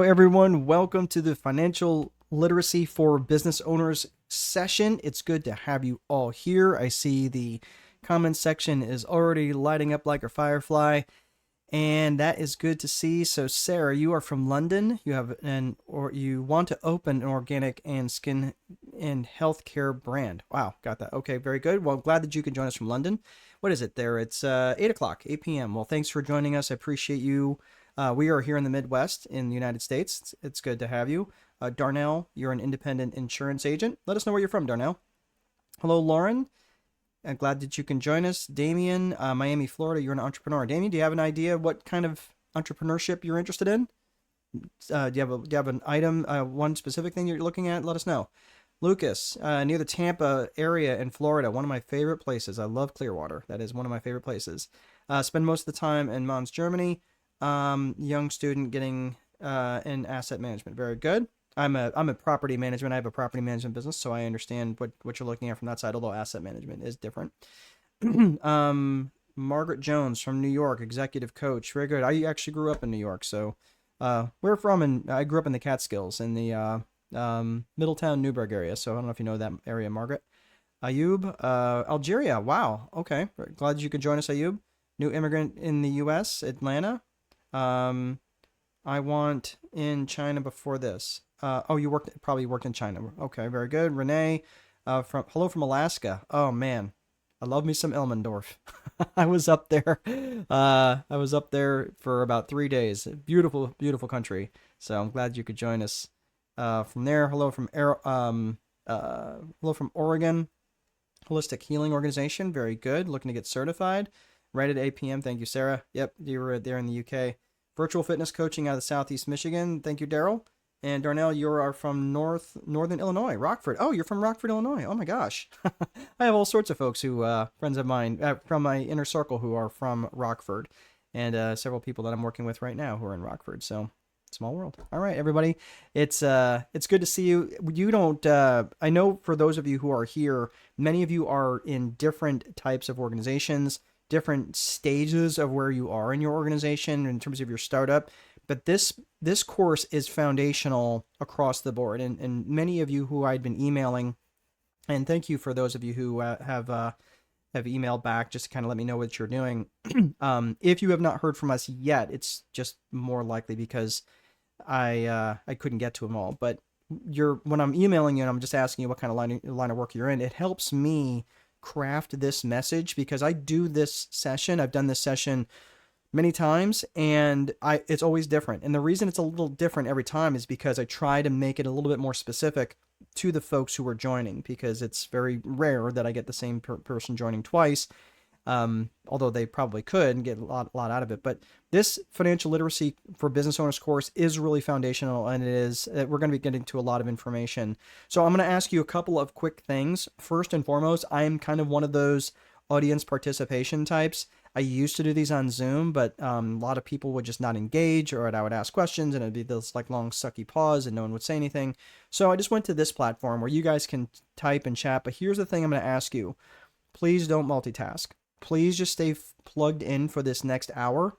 everyone. Welcome to the Financial Literacy for Business Owners session. It's good to have you all here. I see the comments section is already lighting up like a firefly, and that is good to see. So, Sarah, you are from London. You want to open an organic and skin and healthcare brand. Wow, got that. Okay, very good. Well, glad that you can join us from London. What is it there? It's 8 o'clock, 8 p.m. Well, thanks for joining us. I appreciate you. We are here in the Midwest in the United States. It's good to have you. Darnell, you're an independent insurance agent. Let us know where you're from, Darnell. Hello, Lauren. I'm glad that you can join us. Damien, Miami, Florida, you're an entrepreneur. Damien, do you have an idea what kind of entrepreneurship you're interested in? Do you have an item, one specific thing you're looking at? Let us know. Lucas, near the Tampa area in Florida, one of my favorite places. I love Clearwater. That is one of my favorite places. Spend most of the time in Mons, Germany. Young student getting in asset management. Very good. I'm a property management. I have a property management business, so I understand what you're looking at from that side, although asset management is different. Margaret Jones from New York, executive coach. Very good. I actually grew up in New York, so we're from, and I grew up in the Catskills in the Middletown, Newburgh area. So I don't know if you know that area, Margaret. Ayub, Algeria. Wow. Okay. Glad you could join us, Ayub. New immigrant in the U.S., Atlanta. I want in China before this. You probably worked in China. Okay, very good. Renee, hello from Alaska. Oh man, I love me some Elmendorf. I was up there. I was up there for about 3 days. Beautiful, beautiful country. So I'm glad you could join us. From there, hello from Oregon. Holistic Healing Organization. Very good. Looking to get certified. Right at 8 p.m. Thank you, Sarah. Yep, you were there in the UK. Virtual fitness coaching out of Southeast Michigan. Thank you, Daryl. And Darnell, you are from northern Illinois, Rockford. Oh, you're from Rockford, Illinois. Oh my gosh. I have all sorts of folks who, friends of mine from my inner circle who are from Rockford, and several people that I'm working with right now who are in Rockford. So small world. All right, everybody. It's good to see you. You don't, I know for those of you who are here, many of you are in different types of organizations, different stages of where you are in your organization in terms of your startup. But this course is foundational across the board. And many of you who I'd been emailing, and thank you for those of you who have emailed back just to kind of let me know what you're doing. If you have not heard from us yet, it's just more likely because I couldn't get to them all. But when I'm emailing you and I'm just asking you what kind of line of work you're in, it helps me craft this message because I do this session. I've done this session many times and it's always different. And the reason it's a little different every time is because I try to make it a little bit more specific to the folks who are joining, because it's very rare that I get the same person joining twice. Although they probably could and get a lot out of it. But this Financial Literacy for Business Owners course is really foundational, and we're going to be getting to a lot of information. So I'm going to ask you a couple of quick things. First and foremost, I am kind of one of those audience participation types. I used to do these on Zoom, but a lot of people would just not engage, or I would ask questions and it'd be this like long sucky pause and no one would say anything. So I just went to this platform where you guys can type and chat. But here's the thing I'm going to ask you. Please don't multitask. Please just stay plugged in for this next hour.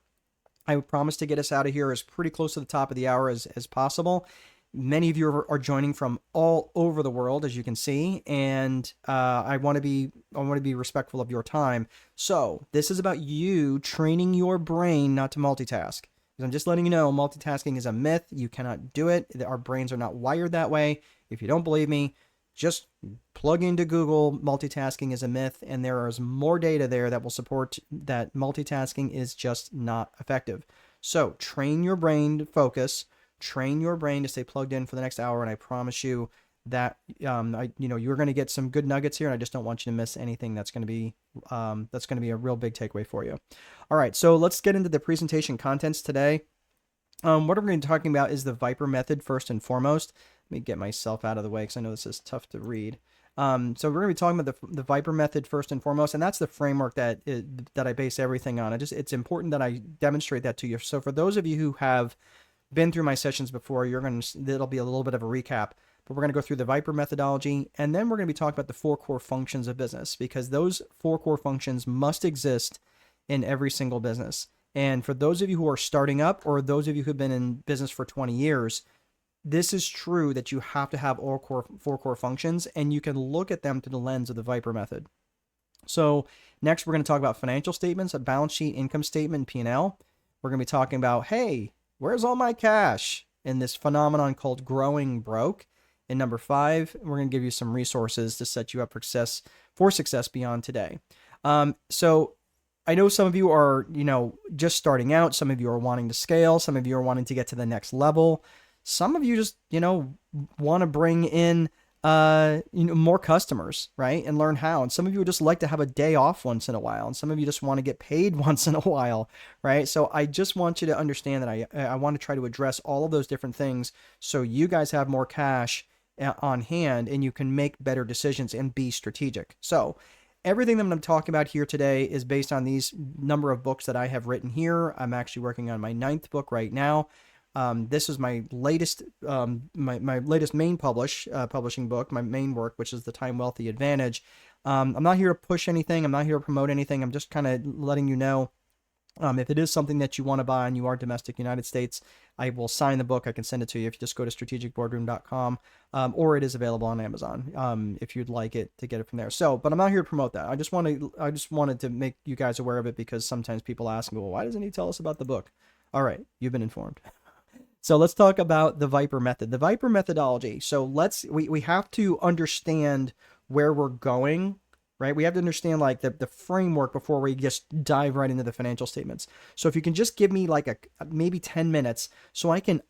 I promise to get us out of here as pretty close to the top of the hour as possible. Many of you are joining from all over the world, as you can see, and I want to be respectful of your time. So this is about you training your brain not to multitask. Because I'm just letting you know, multitasking is a myth. You cannot do it. Our brains are not wired that way. If you don't believe me, just plug into Google, multitasking is a myth, and there is more data there that will support that multitasking is just not effective. So train your brain to focus, train your brain to stay plugged in for the next hour, and I promise you that you're going to get some good nuggets here, and I just don't want you to miss anything that's going to be a real big takeaway for you. All right, so let's get into the presentation contents today. What we're going to be talking about is the Viper method first and foremost. Let me get myself out of the way because I know this is tough to read. So we're going to be talking about the Viper method first and foremost, and that's the framework that I base everything on. It's important that I demonstrate that to you. So for those of you who have been through my sessions before, it'll be a little bit of a recap. But we're going to go through the Viper methodology, and then we're going to be talking about the 4 core functions of business, because those 4 core functions must exist in every single business. And for those of you who are starting up, or those of you who've been in business for 20 years, this is true that you have to have four core functions, and you can look at them through the lens of the Viper method. So next, we're going to talk about financial statements, a balance sheet, income statement, P&L. We're going to be talking about, hey, where's all my cash? In this phenomenon called growing broke. And number 5, we're going to give you some resources to set you up for success beyond today. So I know some of you are, just starting out. Some of you are wanting to scale. Some of you are wanting to get to the next level. Some of you just, want to bring in, more customers, right? And learn how. And some of you would just like to have a day off once in a while. And some of you just want to get paid once in a while, right? So I just want you to understand that I want to try to address all of those different things so you guys have more cash on hand and you can make better decisions and be strategic. So everything that I'm talking about here today is based on these number of books that I have written here. I'm actually working on my 9th book right now. This is my latest, my latest main publishing book, my main work, which is The Time Wealthy Advantage. I'm not here to push anything. I'm not here to promote anything. I'm just kind of letting you know, if it is something that you want to buy and you are domestic United States, I will sign the book. I can send it to you if you just go to strategicboardroom.com, or it is available on Amazon if you'd like it to get it from there. So, but I'm not here to promote that. I just wanted to make you guys aware of it because sometimes people ask me, well, why doesn't he tell us about the book? All right, you've been informed. So let's talk about the Viper method, the Viper methodology. So we have to understand where we're going, right? We have to understand like the framework before we just dive right into the financial statements. So if you can just give me like maybe 10 minutes so I can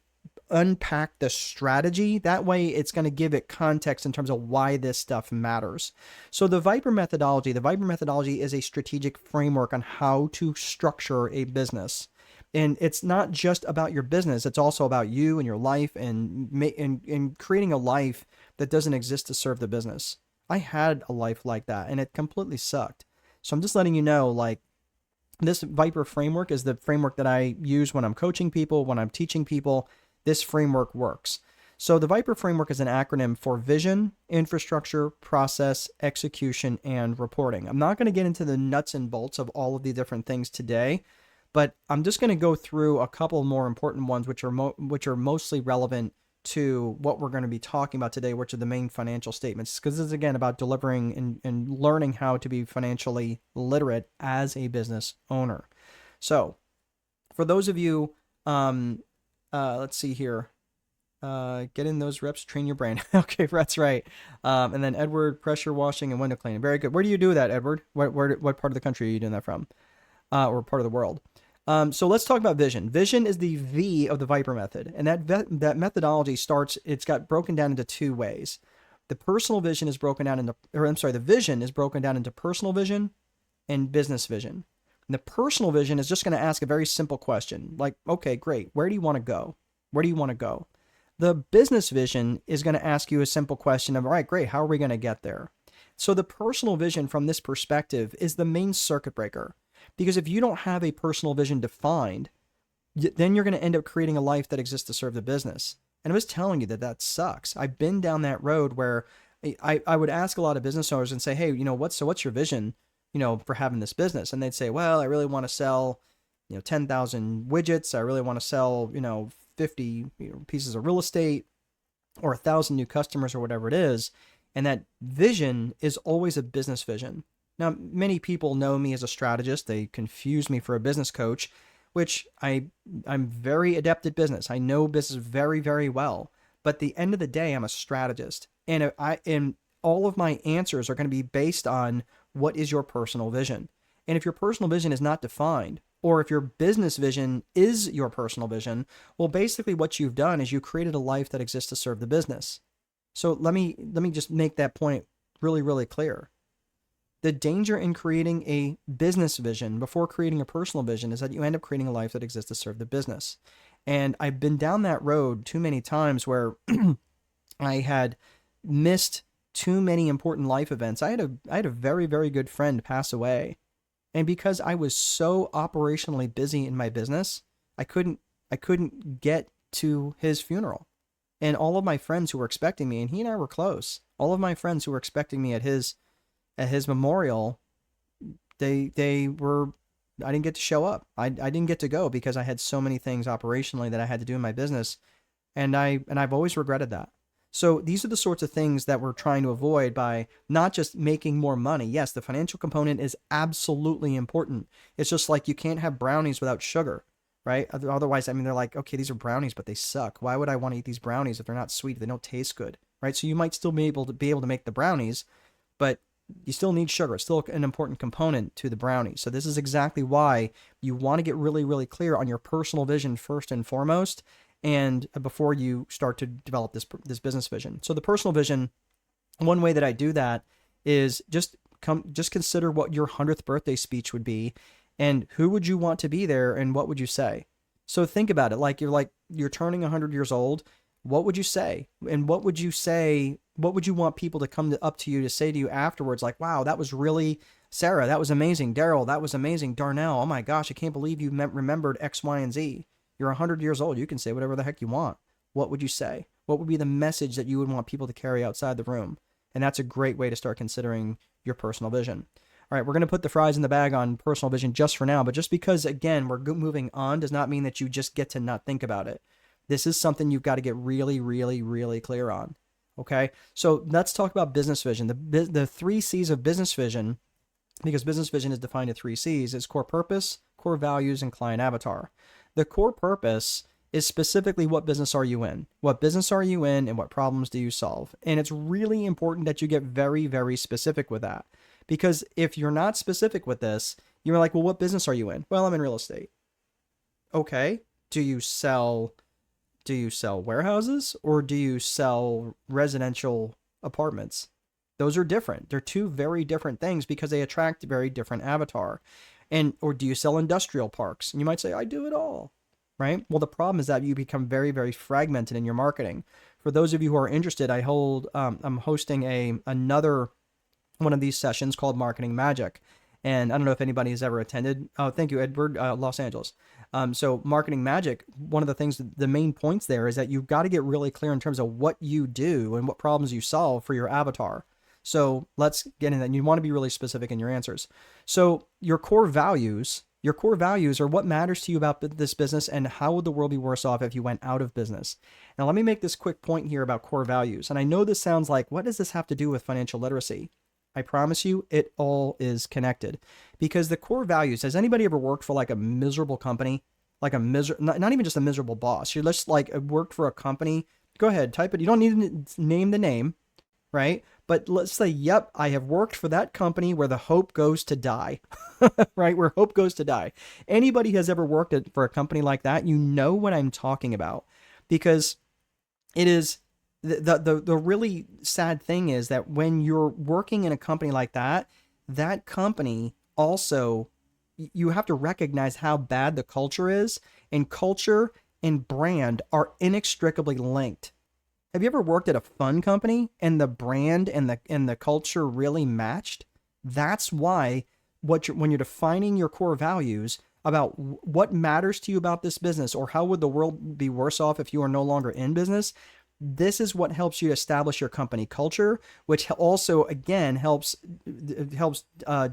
unpack the strategy, that way it's going to give it context in terms of why this stuff matters. So the Viper methodology is a strategic framework on how to structure a business. And it's not just about your business. It's also about you and your life and creating a life that doesn't exist to serve the business. I had a life like that and it completely sucked. So I'm just letting you know, like, this Viper framework is the framework that I use when I'm coaching people, when I'm teaching people. This framework works. So the Viper framework is an acronym for vision, infrastructure, process, execution, and reporting. I'm not going to get into the nuts and bolts of all of the different things today, but I'm just going to go through a couple more important ones, which are mostly relevant to what we're going to be talking about today, which are the main financial statements, because this is, again, about delivering and learning how to be financially literate as a business owner. So for those of you, let's see here, get in those reps, train your brain. Okay, that's right. And then Edward, pressure washing and window cleaning. Very good. Where do you do that, Edward? What part of the country are you doing that from? Or part of the world? So let's talk about vision. Vision is the V of the Viper method. And that methodology it's got broken down into 2 ways. The vision is broken down into personal vision and business vision. And the personal vision is just going to ask a very simple question. Like, okay, great. Where do you want to go? Where do you want to go? The business vision is going to ask you a simple question of, all right, great. How are we going to get there? So the personal vision from this perspective is the main circuit breaker. Because if you don't have a personal vision defined, then you're going to end up creating a life that exists to serve the business. And I was telling you that sucks. I've been down that road where I would ask a lot of business owners and say, hey, what's your vision, for having this business? And they'd say, well, I really want to sell, 10,000 widgets. I really want to sell, 50 pieces of real estate or 1,000 new customers or whatever it is. And that vision is always a business vision. Now, many people know me as a strategist. They confuse me for a business coach, which I'm very adept at business. I know business very, very well. But at the end of the day, I'm a strategist. And all of my answers are going to be based on what is your personal vision. And if your personal vision is not defined, or if your business vision is your personal vision, well, basically what you've done is you created a life that exists to serve the business. So let me just make that point really, really clear. The danger in creating a business vision before creating a personal vision is that you end up creating a life that exists to serve the business. And I've been down that road too many times where I had missed too many important life events. I had a very, very good friend pass away. And because I was so operationally busy in my business, I couldn't get to his funeral. And all of my friends who were expecting me, and he and I were close, all of my friends who were expecting me at his memorial, they were I didn't get to show up. I didn't get to go because I had so many things operationally that I had to do in my business. And I've always regretted that. So these are the sorts of things that we're trying to avoid by not just making more money. Yes, the financial component is absolutely important. It's just like you can't have brownies without sugar, right? Otherwise, I mean, they're like, okay, these are brownies, but they suck. Why would I want to eat these brownies if they're not sweet, if they don't taste good, right? So you might still be able to make the brownies, but you still need sugar. It's still an important component to the brownie. So this is exactly why you want to get really, really clear on your personal vision first and foremost, and before you start to develop this business vision. So the personal vision, one way that I do that is just consider what your 100th birthday speech would be, and who would you want to be there, and what would you say? So think about it like you're turning 100 years old. What would you say? And what would you say? What would you want people to come up to you to say to you afterwards? Like, wow, that was really, Sarah, that was amazing. Daryl, that was amazing. Darnell, oh my gosh, I can't believe you remembered X, Y, and Z. You're 100 years old. You can say whatever the heck you want. What would you say? What would be the message that you would want people to carry outside the room? And that's a great way to start considering your personal vision. All right, we're going to put the fries in the bag on personal vision just for now, but just because, again, we're moving on does not mean that you just get to not think about it. This is something you've got to get really, really, really clear on. Okay, so let's talk about business vision. The 3 C's of business vision, because business vision is defined in 3 C's, is core purpose, core values, and client avatar. The core purpose is specifically what business are you in? What business are you in and what problems do you solve? And it's really important that you get very, very specific with that. Because if you're not specific with this, you're like, well, what business are you in? Well, I'm in real estate. Okay. Do you sell warehouses or do you sell residential apartments? Those are different. They're 2 very different things because they attract a very different avatar. Or do you sell industrial parks? And you might say, I do it all, right? Well, the problem is that you become very, very fragmented in your marketing. For those of you who are interested, I'm hosting another one of these sessions called Marketing Magic. And I don't know if anybody has ever attended. Oh, thank you, Edward, Los Angeles. So Marketing Magic, one of the things, the main points there is that you've got to get really clear in terms of what you do and what problems you solve for your avatar. So let's get in that. You want to be really specific in your answers. So your core values are what matters to you about this business and how would the world be worse off if you went out of business. Now, let me make this quick point here about core values. And I know this sounds like, what does this have to do with financial literacy? I promise you, it all is connected because the core values, has anybody ever worked for like a miserable company, like not even just a miserable boss? You're just like worked for a company. Go ahead, type it. You don't need to name the name, right? But let's say, yep, I have worked for that company where the hope goes to die, right? Where hope goes to die. Anybody has ever worked for a company like that, you know what I'm talking about, because it is the really sad thing is that when you're working in a company like that, that company also, you have to recognize how bad the culture is, and culture and brand are inextricably linked. Have you ever worked at a fun company and the brand and the culture really matched? That's why when you're defining your core values about what matters to you about this business or how would the world be worse off if you are no longer in business, this is what helps you establish your company culture, which also, again, helps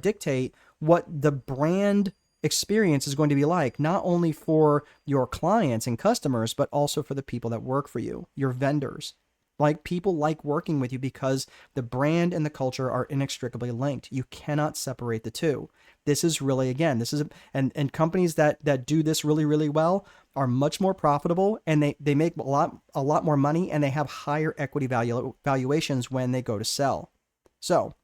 dictate what the brand experience is going to be like, not only for your clients and customers, but also for the people that work for you, your vendors. Like, people like working with you because the brand and the culture are inextricably linked. You cannot separate the two. This is really, again, and companies that do this really, really well are much more profitable, and they make a lot more money, and they have higher equity valuations when they go to sell. So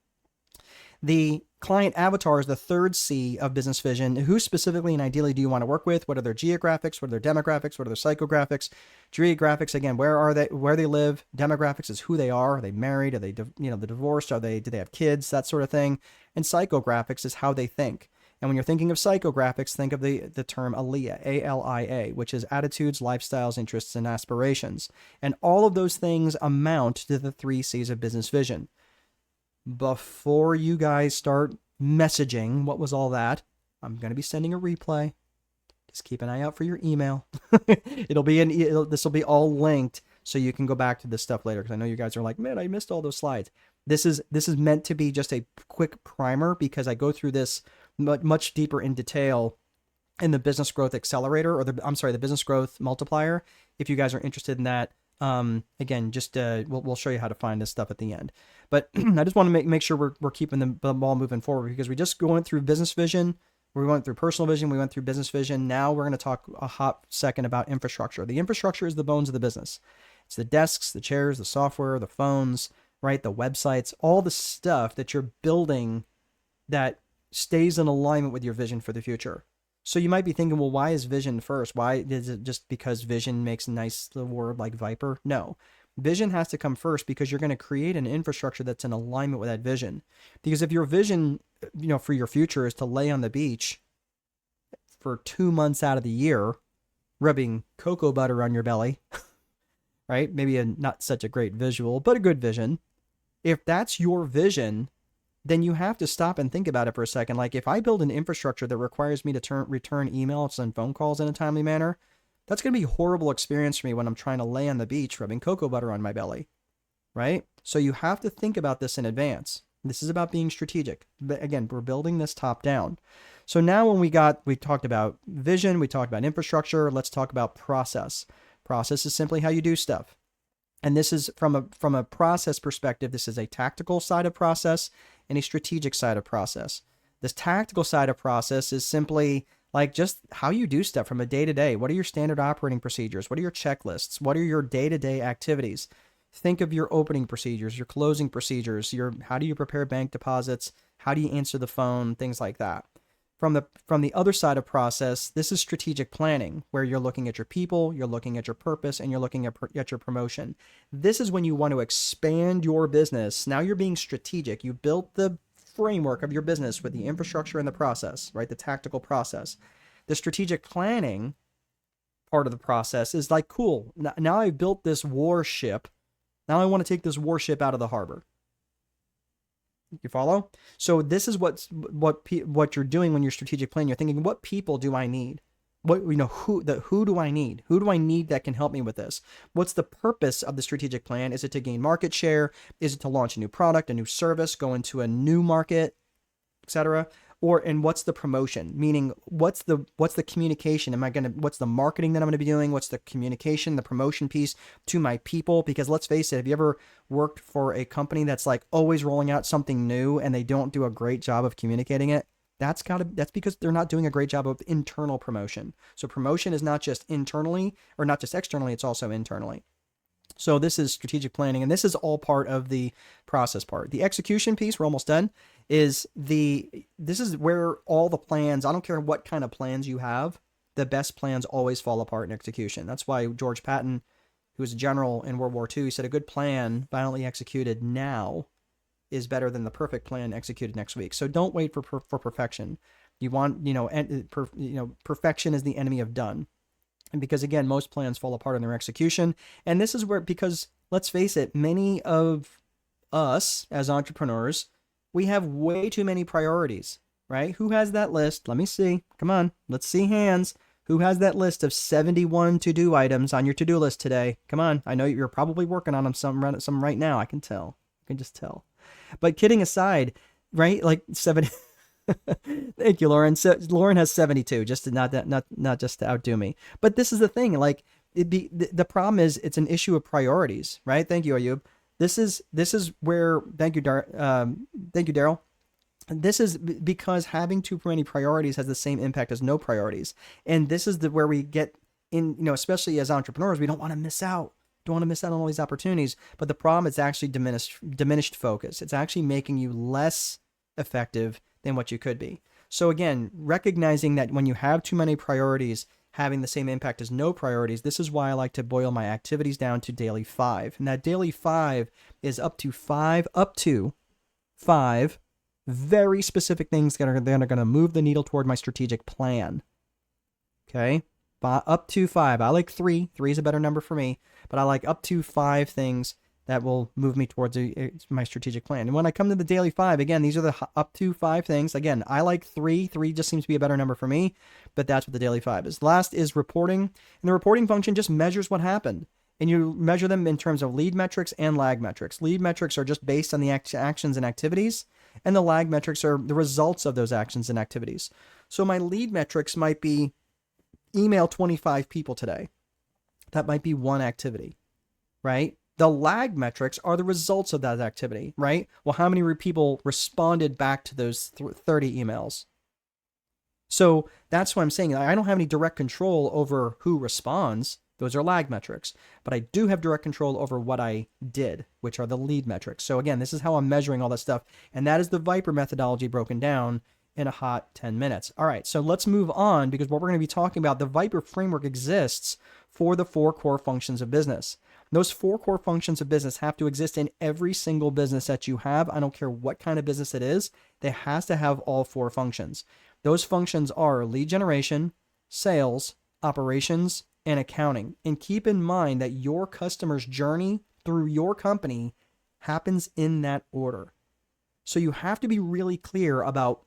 the client avatar is the 3rd C of business vision. Who specifically and ideally do you want to work with? What are their geographics? What are their demographics? What are their psychographics? Geographics, again, where they live. Demographics is who they are. Are they married? Are they divorced? Do they have kids? That sort of thing. And psychographics is how they think. And when you're thinking of psychographics, think of the term ALIA, A-L-I-A, which is attitudes, lifestyles, interests, and aspirations. And all of those things amount to the 3 C's of business vision. Before you guys start messaging, what was all that? I'm going to be sending a replay. Just keep an eye out for your email. This will be all linked so you can go back to this stuff later, because I know you guys are like, man, I missed all those slides. This is meant to be just a quick primer, because I go through this much deeper in detail in the business growth accelerator, or the business growth multiplier. If you guys are interested in that, again, just we'll show you how to find this stuff at the end. But I just want to make sure we're keeping the ball moving forward, because we just went through business vision, we went through personal vision, we went through business vision. Now we're going to talk a hot second about infrastructure. The infrastructure is the bones of the business. It's the desks, the chairs, the software, the phones, right? The websites, all the stuff that you're building that stays in alignment with your vision for the future. So you might be thinking, well, why is vision first? Why is it just because vision makes a nice little word like Viper? No, vision has to come first, because you're going to create an infrastructure that's in alignment with that vision. Because if your vision, for your future is to lay on the beach for 2 months out of the year, rubbing cocoa butter on your belly, right? Maybe not such a great visual, but a good vision. If that's your vision, then you have to stop and think about it for a second. Like, if I build an infrastructure that requires me to return emails and phone calls in a timely manner, that's going to be a horrible experience for me when I'm trying to lay on the beach rubbing cocoa butter on my belly, right? So you have to think about this in advance. This is about being strategic. But again, we're building this top down. So now we talked about vision, we talked about infrastructure, let's talk about process. Process is simply how you do stuff. And this is from a process perspective, this is a tactical side of process and a strategic side of process. This tactical side of process is simply like just how you do stuff from a day-to-day. What are your standard operating procedures? What are your checklists? What are your day-to-day activities? Think of your opening procedures, your closing procedures, how do you prepare bank deposits? How do you answer the phone? Things like that. From the other side of process, this is strategic planning, where you're looking at your people, you're looking at your purpose, and you're looking at your promotion. This is when you want to expand your business. Now you're being strategic. You built the framework of your business with the infrastructure and the process, right? The tactical process. The strategic planning part of the process is like, cool, now I've built this warship. Now I want to take this warship out of the harbor. You follow? So this is what you're doing when you're strategic planning. You're thinking, what people do I need? Who do I need? Who do I need that can help me with this? What's the purpose of the strategic plan? Is it to gain market share? Is it to launch a new product, a new service, go into a new market, etc.? And what's the promotion? Meaning, what's the communication? What's the marketing that I'm going to be doing? What's the communication, the promotion piece to my people? Because let's face it, have you ever worked for a company that's like always rolling out something new and they don't do a great job of communicating it? That's because they're not doing a great job of internal promotion. So promotion is not just internally or not just externally, it's also internally. So this is strategic planning, and this is all part of the process part. The execution piece, we're almost done, this is where all the plans, I don't care what kind of plans you have, the best plans always fall apart in execution. That's why George Patton, who was a general in World War II, he said a good plan violently executed now is better than the perfect plan executed next week. So don't wait for perfection. You want, perfection is the enemy of done. And because, again, most plans fall apart in their execution. And this is where, because let's face it, many of us as entrepreneurs, we have way too many priorities, right? Who has that list? Let me see. Come on. Let's see hands. Who has that list of 71 to-do items on your to-do list today? Come on. I know you're probably working on them some right now. I can tell. I can just tell. But kidding aside, right? Like 70. Thank you, Lauren. So Lauren has 72, just to not just to outdo me. But this is the thing. Like, the problem is it's an issue of priorities, right? Thank you, Ayub. This is where, thank you, Daryl. This is because having too many priorities has the same impact as no priorities. And this is where we get in, especially as entrepreneurs, we don't want to miss out. Don't want to miss out on all these opportunities. But the problem is actually diminished focus. It's actually making you less effective than what you could be. So again, recognizing that when you have too many priorities, having the same impact as no priorities, this is why I like to boil my activities down to daily 5. And that daily 5 is up to five very specific things that are going to move the needle toward my strategic plan. Okay? Up to 5. I like 3. 3 is a better number for me, but I like up to 5 things that will move me towards my strategic plan. And when I come to the daily 5, again, these are the up to 5 things. Again, I like 3. 3 just seems to be a better number for me, but that's what the daily 5 is. Last is reporting. And the reporting function just measures what happened. And you measure them in terms of lead metrics and lag metrics. Lead metrics are just based on the actions and activities. And the lag metrics are the results of those actions and activities. So my lead metrics might be email 25 people today. That might be one activity, right? The lag metrics are the results of that activity, right? Well, how many people responded back to those 30 emails? So that's what I'm saying. I don't have any direct control over who responds. Those are lag metrics. But I do have direct control over what I did, which are the lead metrics. So again, this is how I'm measuring all that stuff. And that is the Viper methodology broken down in a hot 10 minutes. All right, so let's move on, because what we're going to be talking about, the Viper framework exists for the 4 core functions of business. Those 4 core functions of business have to exist in every single business that you have. I don't care what kind of business it is. It has to have all 4 functions. Those functions are lead generation, sales, operations, and accounting. And keep in mind that your customer's journey through your company happens in that order. So you have to be really clear about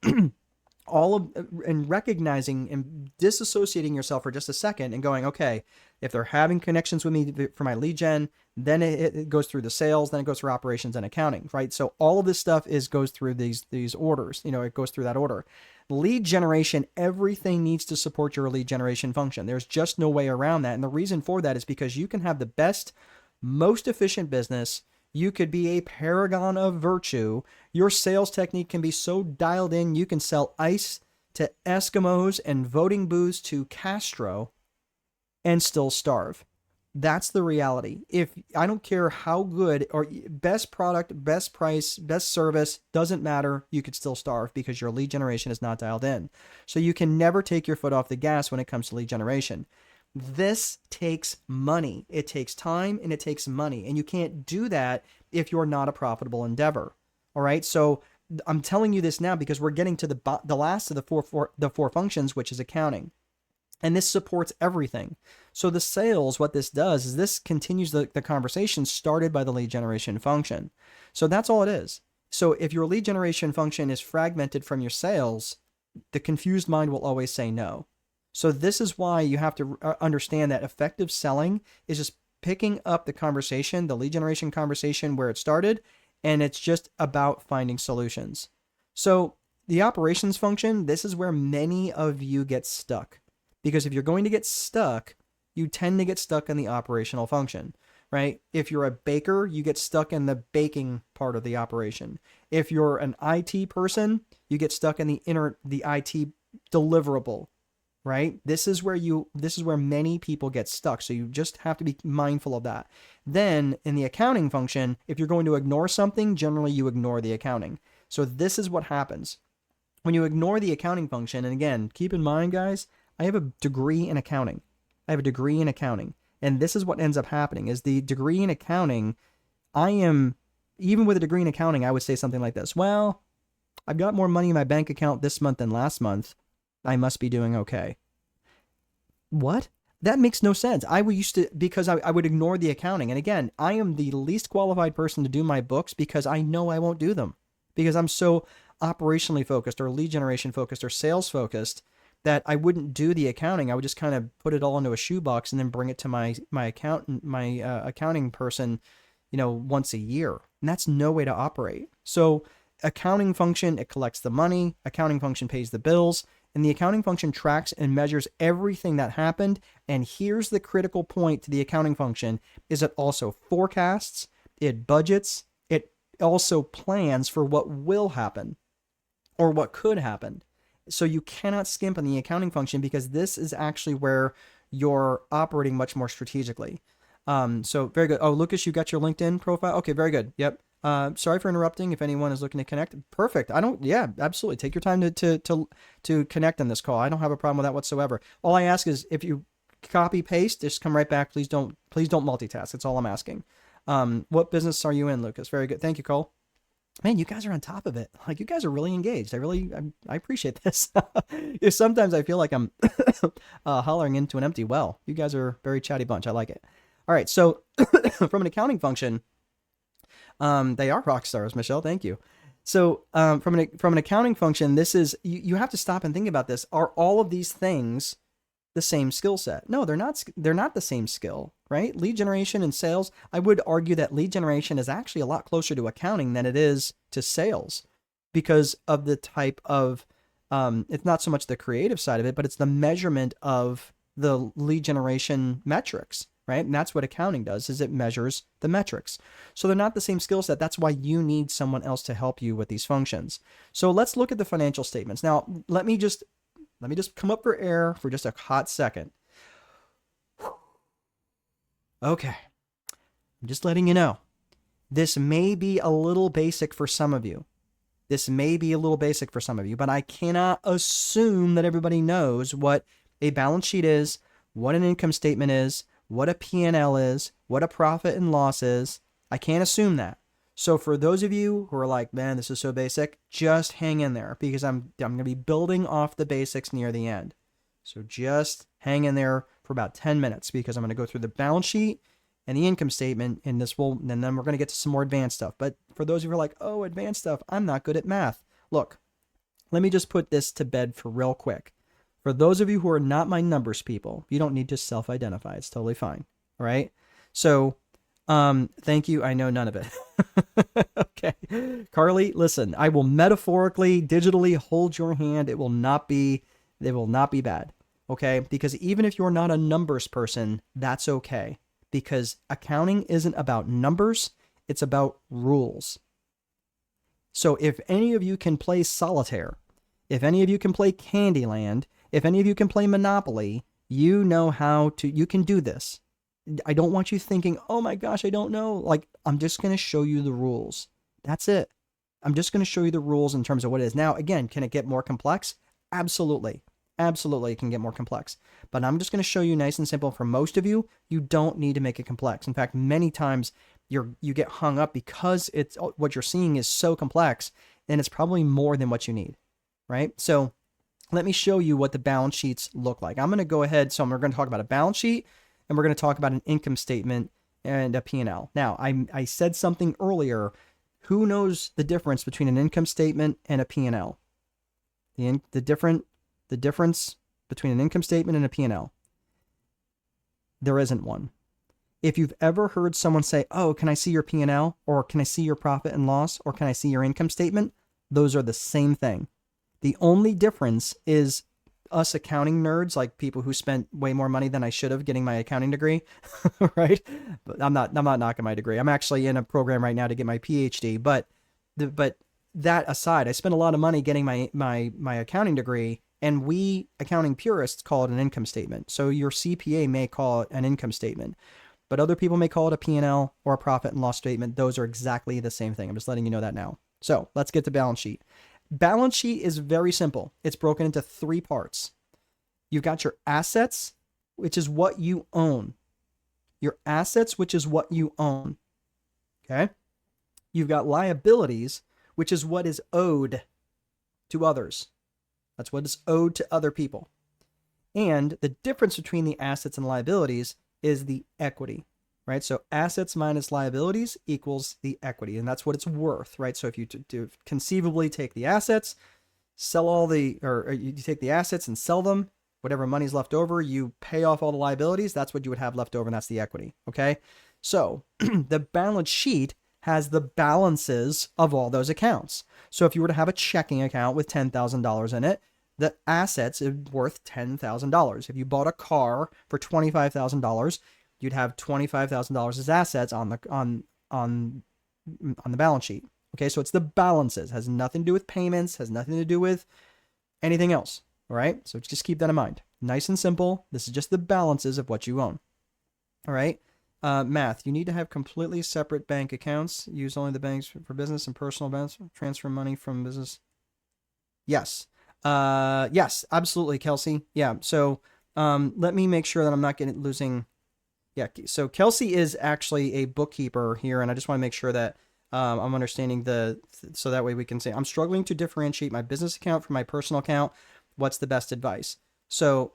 all of, and recognizing and disassociating yourself for just a second and going, okay, if they're having connections with me for my lead gen, then it goes through the sales, then it goes through operations and accounting, right? So all of this stuff goes through these orders, it goes through that order. Lead generation, everything needs to support your lead generation function. There's just no way around that. And the reason for that is because you can have the best, most efficient business. You could be a paragon of virtue. Your sales technique can be so dialed in, you can sell ice to Eskimos and voting booths to Castro and still starve. That's the reality. I don't care how good or best product, best price, best service, doesn't matter. You could still starve because your lead generation is not dialed in. So you can never take your foot off the gas when it comes to lead generation. This takes money. It takes time and it takes money. And you can't do that if you're not a profitable endeavor. All right. So I'm telling you this now because we're getting to the last of the four functions, which is accounting. And this supports everything. So the sales, what this does is this continues the conversation started by the lead generation function. So that's all it is. So if your lead generation function is fragmented from your sales, the confused mind will always say no. So this is why you have to understand that effective selling is just picking up the conversation, the lead generation conversation where it started, and it's just about finding solutions. So the operations function, this is where many of you get stuck. Because if you're going to get stuck, you tend to get stuck in the operational function, right? If you're a baker, you get stuck in the baking part of the operation. If you're an IT person, you get stuck in the IT deliverable. Right? This is where many people get stuck. So you just have to be mindful of that. Then in the accounting function, if you're going to ignore something, generally you ignore the accounting. So this is what happens when you ignore the accounting function. And again, keep in mind, guys, I have a degree in accounting. And this is what ends up happening is the degree in accounting. Even with a degree in accounting, I would say something like this. Well, I've got more money in my bank account this month than last month. I must be doing okay. What? That makes no sense. Because I would ignore the accounting. And again, I am the least qualified person to do my books because I know I won't do them because I'm so operationally focused or lead generation focused or sales focused that I wouldn't do the accounting. I would just kind of put it all into a shoebox and then bring it to my accounting person, once a year. And that's no way to operate. So accounting function, it collects the money. Accounting function pays the bills. And the accounting function tracks and measures everything that happened. And here's the critical point to the accounting function is it also forecasts, it budgets, it also plans for what will happen or what could happen. So you cannot skimp on the accounting function because this is actually where you're operating much more strategically. So very good. Oh, Lucas, you got your LinkedIn profile? Okay, very good. Yep. Sorry for interrupting. If anyone is looking to connect, perfect. Absolutely. Take your time to connect on this call. I don't have a problem with that whatsoever. All I ask is if you copy paste, just come right back. Please don't multitask. That's all I'm asking. What business are you in, Lucas? Very good. Thank you, Cole. Man, you guys are on top of it. Like you guys are really engaged. I appreciate this. Sometimes I feel like I'm hollering into an empty well. You guys are a very chatty bunch. I like it. All right. So from an accounting function, they are rock stars, Michelle. Thank you. So from an accounting function, this is you have to stop and think about this. Are all of these things the same skill set? No, they're not. They're not the same skill, right? Lead generation and sales. I would argue that lead generation is actually a lot closer to accounting than it is to sales. because of the type of, it's not so much the creative side of it, but it's the measurement of the lead generation metrics, right? And that's what accounting does, is it measures the metrics. So they're not the same skill set. That's why you need someone else to help you with these functions. So let's look at the financial statements. Now, let me just come up for air for just a hot second. Okay. I'm just letting you know. This may be a little basic for some of you. But I cannot assume that everybody knows what a balance sheet is, what an income statement is, what a P&L is, what a profit and loss is. I can't assume that. So for those of you who are like, man, this is so basic, just hang in there, because I'm going to be building off the basics near the end. So just hang in there for about 10 minutes, because I'm going to go through the balance sheet and the income statement, and then we're going to get to some more advanced stuff. But for those of you who are like, oh, advanced stuff, I'm not good at math. Look, let me just put this to bed for real quick. For those of you who are not my numbers people, you don't need to self-identify. It's totally fine. All right. So, thank you. I know none of it. Okay. Carly, listen, I will metaphorically, digitally hold your hand. It will not be bad. Okay. Because even if you're not a numbers person, that's okay. Because accounting isn't about numbers, it's about rules. So if any of you can play solitaire, if any of you can play Candyland, if any of you can play Monopoly, you can do this. I don't want you thinking, oh my gosh, I don't know. Like, I'm just going to show you the rules. That's it. I'm just going to show you the rules in terms of what it is. Now, again, can it get more complex? Absolutely. Absolutely, it can get more complex. But I'm just going to show you nice and simple. For most of you, you don't need to make it complex. In fact, many times you get hung up because it's what you're seeing is so complex, and it's probably more than what you need, right? So let me show you what the balance sheets look like. I'm going to go ahead. So we're going to talk about a balance sheet, and we're going to talk about an income statement and a P&L. Now, I said something earlier. Who knows the difference between an income statement and a P&L? The difference between an income statement and a P&L. There isn't one. If you've ever heard someone say, oh, can I see your P&L? Or can I see your profit and loss? Or can I see your income statement? Those are the same thing. The only difference is us accounting nerds, like people who spent way more money than I should have getting my accounting degree, right? But I'm not knocking my degree. I'm actually in a program right now to get my PhD. But that aside, I spent a lot of money getting my accounting degree. And we accounting purists call it an income statement. So your CPA may call it an income statement, but other people may call it a P&L or a profit and loss statement. Those are exactly the same thing. I'm just letting you know that now. So let's get to balance sheet. Balance sheet is very simple. It's broken into 3 parts. You've got your assets, which is what you own. Your assets, which is what you own. Okay. You've got liabilities, which is what is owed to others. That's what is owed to other people. And the difference between the assets and liabilities is the equity, right? So assets minus liabilities equals the equity, and that's what it's worth, right? So if you do conceivably take the assets, you take the assets and sell them, whatever money's left over, you pay off all the liabilities, that's what you would have left over, and that's the equity, okay? So the balance sheet has the balances of all those accounts. So if you were to have a checking account with $10,000 in it, the assets are worth $10,000. If you bought a car for $25,000, you'd have $25,000 as assets on the balance sheet. Okay, so it's the balances. It has nothing to do with payments, has nothing to do with anything else. All right, so just keep that in mind. Nice and simple. This is just the balances of what you own. All right. Math, you need to have completely separate bank accounts. Use only the banks for business and personal events. Transfer money from business. Yes. Yes, absolutely, Kelsey. Yeah. So let me make sure that I'm not losing. Yeah. So Kelsey is actually a bookkeeper here, and I just want to make sure that I'm understanding so that way we can say, I'm struggling to differentiate my business account from my personal account. What's the best advice? So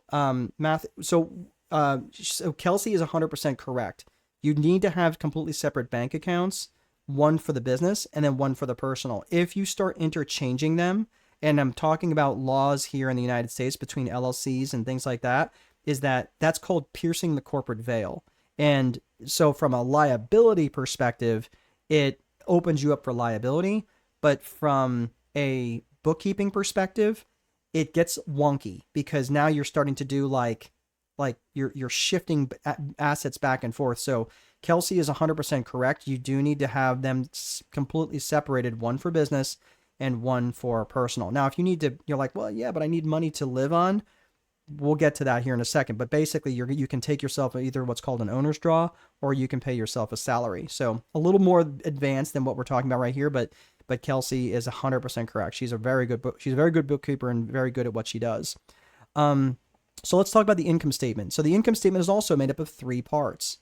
math. So Kelsey is 100% correct. You need to have completely separate bank accounts, one for the business and then one for the personal. If you start interchanging them, and I'm talking about laws here in the United States between LLCs and things like that, that's called piercing the corporate veil. And so from a liability perspective, it opens you up for liability, but from a bookkeeping perspective, it gets wonky because now you're starting to do like you're shifting assets back and forth. So Kelsey is 100% correct. You do need to have them completely separated, one for business and one for personal. Now, if you need to, you're like, well, yeah, but I need money to live on. We'll get to that here in a second. But basically, you can take yourself either what's called an owner's draw, or you can pay yourself a salary. So a little more advanced than what we're talking about right here, but Kelsey is 100% correct. She's a very good bookkeeper and very good at what she does. So let's talk about the income statement. So the income statement is also made up of three parts.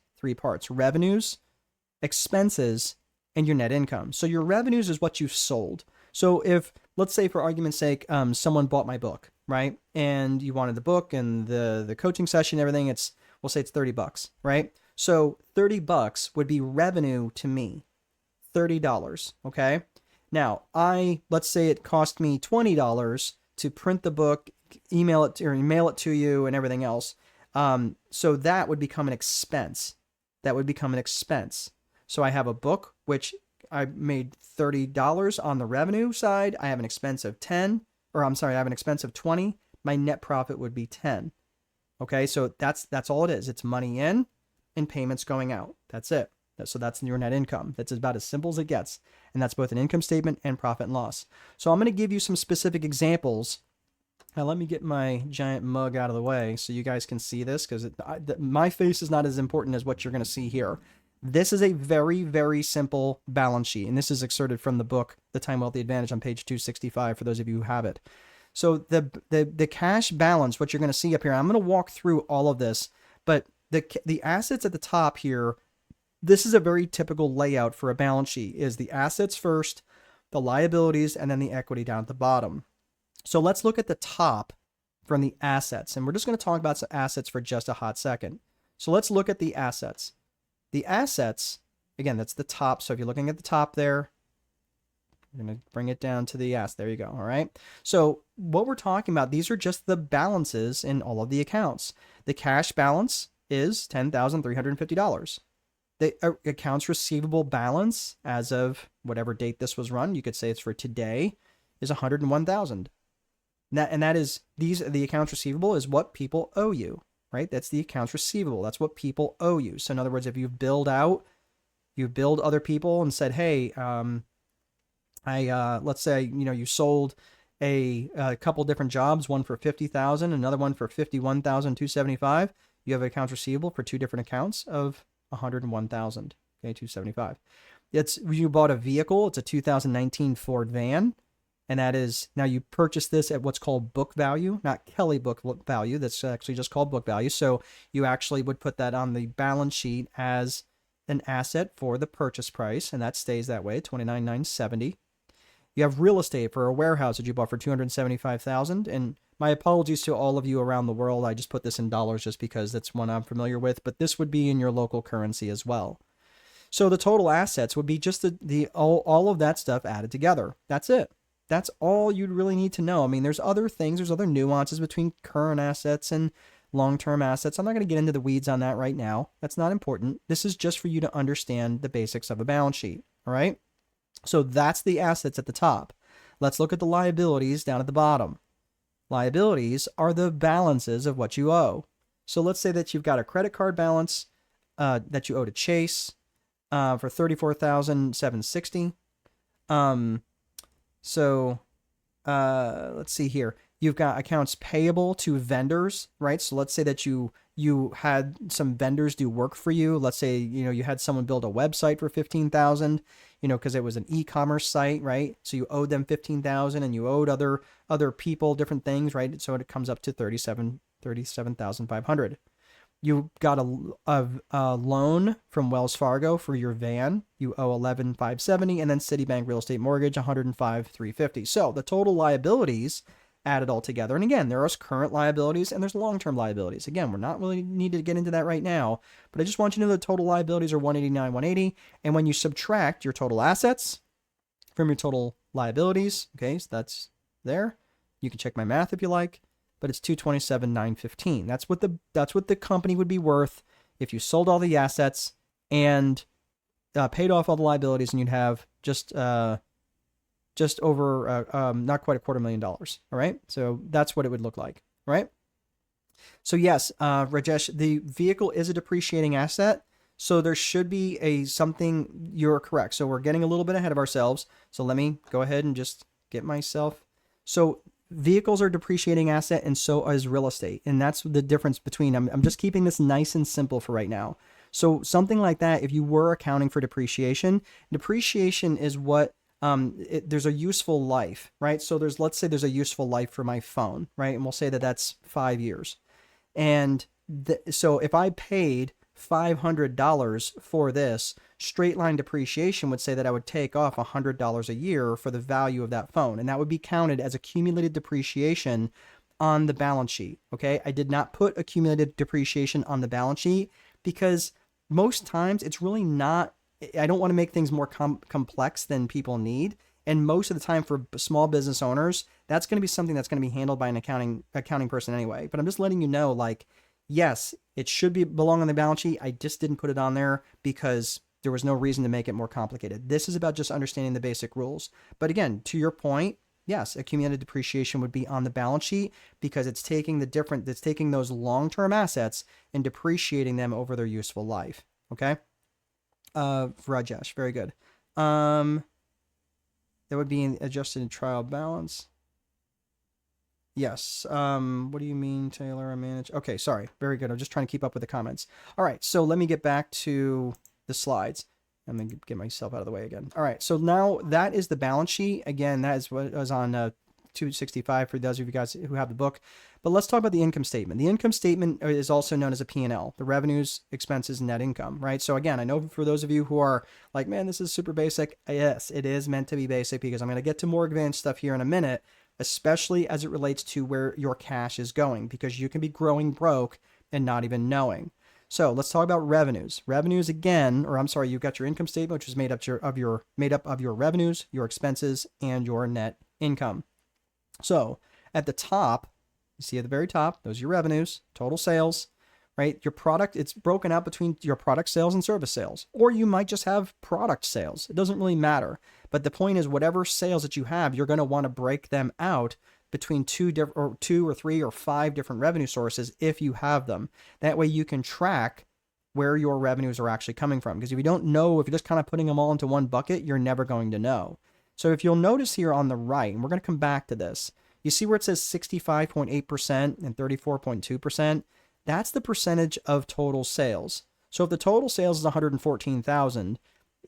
Revenues, expenses, and your net income. So your revenues is what you've sold. So if, let's say for argument's sake, someone bought my book, right? And you wanted the book and the coaching session, everything, we'll say it's $30, right? So $30 would be revenue to me, $30, okay? Now, let's say it cost me $20 to print the book, email it or mail it to you and everything else. So that would become an expense. So I have a book, which I made $30 on the revenue side. I have an expense of I have an expense of 20. My net profit would be 10. Okay. So that's all it is. It's money in and payments going out. That's it. So that's your net income. That's about as simple as it gets. And that's both an income statement and profit and loss. So I'm going to give you some specific examples. Now let me get my giant mug out of the way so you guys can see this, because my face is not as important as what you're going to see here. This is a very, very simple balance sheet, and this is excerpted from the book, The Time Wealthy Advantage, on page 265 for those of you who have it. So the cash balance, what you're going to see up here, I'm going to walk through all of this, but the assets at the top here, this is a very typical layout for a balance sheet, is the assets first, the liabilities, and then the equity down at the bottom. So let's look at the top from the assets, and we're just going to talk about some assets for just a hot second. So let's look at the assets. The assets, again, that's the top. So if you're looking at the top there, I'm going to bring it down to the asset. There you go. All right. So what we're talking about, these are just the balances in all of the accounts. The cash balance is $10,350. The accounts receivable balance as of whatever date this was run, you could say it's for today, is $101,000. And that is, the accounts receivable is what people owe you, right? That's the accounts receivable. That's what people owe you. So in other words, if you've billed other people and said, hey, let's say, you sold a couple different jobs, one for $50,000, another one for $51,275. You have accounts receivable for two different accounts of $101,000, okay, $275. You bought a vehicle. It's a 2019 Ford van. And that is, now you purchase this at what's called book value, not Kelly book value. That's actually just called book value. So you actually would put that on the balance sheet as an asset for the purchase price, and that stays that way, $29,970. You have real estate for a warehouse that you bought for $275,000. And my apologies to all of you around the world. I just put this in dollars just because that's one I'm familiar with, but this would be in your local currency as well. So the total assets would be just all of that stuff added together. That's it. That's all you'd really need to know. I mean, there's other things, there's other nuances between current assets and long-term assets. I'm not going to get into the weeds on that right now. That's not important. This is just for you to understand the basics of a balance sheet. All right. So that's the assets at the top. Let's look at the liabilities down at the bottom. Liabilities are the balances of what you owe. So let's say that you've got a credit card balance that you owe to Chase for $34,760. So let's see here. You've got accounts payable to vendors, right? So let's say that you had some vendors do work for you. Let's say, you had someone build a website for $15,000, because it was an e-commerce site, right? So you owed them $15,000 and you owed other people different things, right? So it comes up to $37,500. You got a loan from Wells Fargo for your van. You owe $11,570, and then Citibank real estate mortgage $105,350. So the total liabilities added all together. And again, there are current liabilities and there's long-term liabilities. Again, we're not really need to get into that right now, but I just want you to know the total liabilities are $189,180. And when you subtract your total assets from your total liabilities, okay, so that's there. You can check my math if you like, but it's $227,915. That's what the company would be worth if you sold all the assets and paid off all the liabilities, and you'd have just just over, not quite $250,000. All right. So that's what it would look like. Right. So yes, Rajesh, the vehicle is a depreciating asset. So there should be something, you're correct. So we're getting a little bit ahead of ourselves. So let me go ahead and just get myself. So vehicles are depreciating asset and so is real estate. And that's the difference between, I'm just keeping this nice and simple for right now. So something like that, if you were accounting for depreciation is what, there's a useful life, right? So let's say there's a useful life for my phone, right? And we'll say that that's 5 years. And so if I paid $500 for this, straight line depreciation would say that I would take off $100 a year for the value of that phone. And that would be counted as accumulated depreciation on the balance sheet. Okay. I did not put accumulated depreciation on the balance sheet because most times it's really not, I don't want to make things more complex than people need. And most of the time for small business owners, that's going to be something that's going to be handled by an accounting person anyway. But I'm just letting you know, like, yes, it should belong on the balance sheet. I just didn't put it on there because there was no reason to make it more complicated. This is about just understanding the basic rules. But again, to your point, yes, accumulated depreciation would be on the balance sheet because it's taking those long-term assets and depreciating them over their useful life. Okay. Rajesh, very good. That would be adjusted in trial balance. Yes. What do you mean, Taylor? I manage. Okay, sorry. Very good. I'm just trying to keep up with the comments. All right, so let me get back to the slides. I'm going to get myself out of the way again. All right, so now that is the balance sheet. Again, that is what was on 265 for those of you guys who have the book. But let's talk about the income statement. The income statement is also known as a P&L, the revenues, expenses, and net income, right? So again, I know for those of you who are like, man, this is super basic. Yes, it is meant to be basic because I'm going to get to more advanced stuff here in a minute, especially as it relates to where your cash is going, because you can be growing broke and not even knowing. So let's talk about revenues. Revenues again, or I'm sorry, you've got your income statement, which is made up of your revenues, your expenses, and your net income. So at the top, you see at the very top, those are your revenues, total sales, right? Your product, it's broken out between your product sales and service sales, or you might just have product sales. It doesn't really matter. But the point is, whatever sales that you have, you're going to want to break them out between two or three or five different revenue sources if you have them. That way you can track where your revenues are actually coming from. Because if you don't know, if you're just kind of putting them all into one bucket, you're never going to know. So if you'll notice here on the right, and we're going to come back to this, you see where it says 65.8% and 34.2%? That's the percentage of total sales. So if the total sales is 114,000,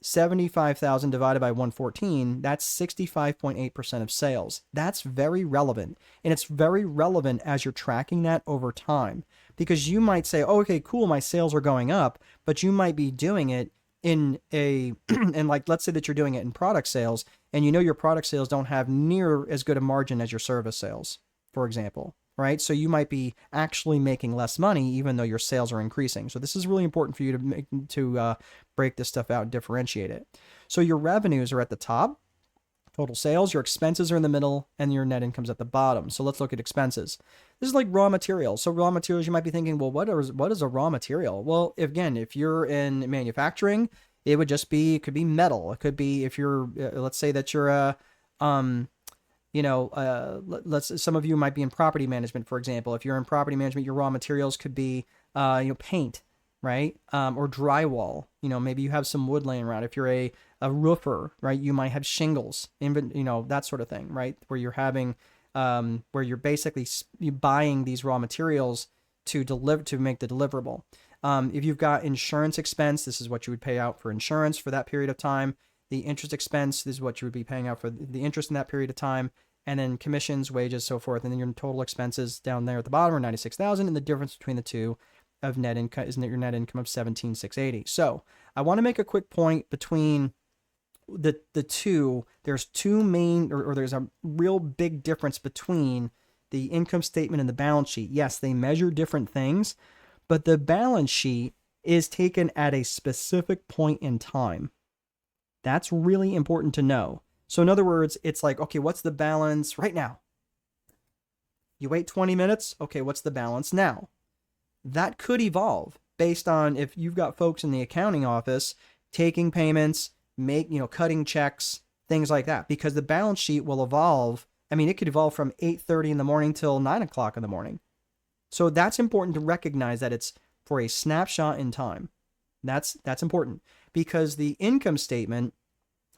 75,000 divided by 114, that's 65.8% of sales. That's very relevant. And it's very relevant as you're tracking that over time, because you might say, oh, okay, cool, my sales are going up, but you might be doing it in and like, let's say that you're doing it in product sales, and you know your product sales don't have near as good a margin as your service sales, for example, right? So you might be actually making less money even though your sales are increasing. So this is really important for you to break this stuff out and differentiate it. So your revenues are at the top, total sales, your expenses are in the middle, and your net income's at the bottom. So let's look at expenses. This is like raw materials. So raw materials, you might be thinking, well, what is a raw material? Well, if you're in manufacturing, it could be metal. It could be, if you're, let's say that you're some of you might be in property management, for example. If you're in property management, your raw materials could be, paint, right? Or drywall. Maybe you have some wood laying around. If you're a roofer, right, you might have shingles, that sort of thing, right? Where you're having, where you're basically buying these raw materials to make the deliverable. If you've got insurance expense, this is what you would pay out for insurance for that period of time. The interest expense, this is what you would be paying out for the interest in that period of time. And then commissions, wages, so forth. And then your total expenses down there at the bottom are 96,000. And the difference between the two of net income is your net income of 17,680. So I want to make a quick point between the two. There's two main, or there's a real big difference between the income statement and the balance sheet. Yes, they measure different things, but the balance sheet is taken at a specific point in time. That's really important to know. So in other words, it's like, okay, what's the balance right now? You wait 20 minutes. Okay, what's the balance now? That could evolve based on if you've got folks in the accounting office taking payments, cutting checks, things like that, because the balance sheet will evolve. I mean, it could evolve from 8:30 in the morning till 9 o'clock in the morning. So that's important to recognize that it's for a snapshot in time. That's important, because the income statement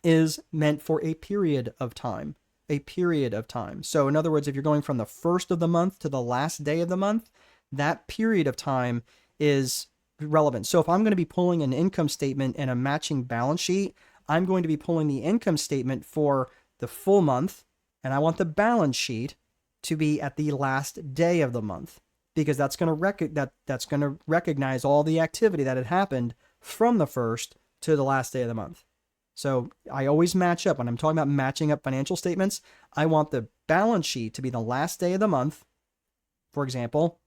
is meant for a period of time. A period of time. So in other words, if you're going from the first of the month to the last day of the month, that period of time is relevant. So if I'm going to be pulling an income statement and a matching balance sheet, I'm going to be pulling the income statement for the full month, and I want the balance sheet to be at the last day of the month, because that's going to recognize all the activity that had happened from the first to the last day of the month. So I always match up. When I'm talking about matching up financial statements, I want the balance sheet to be the last day of the month, for example,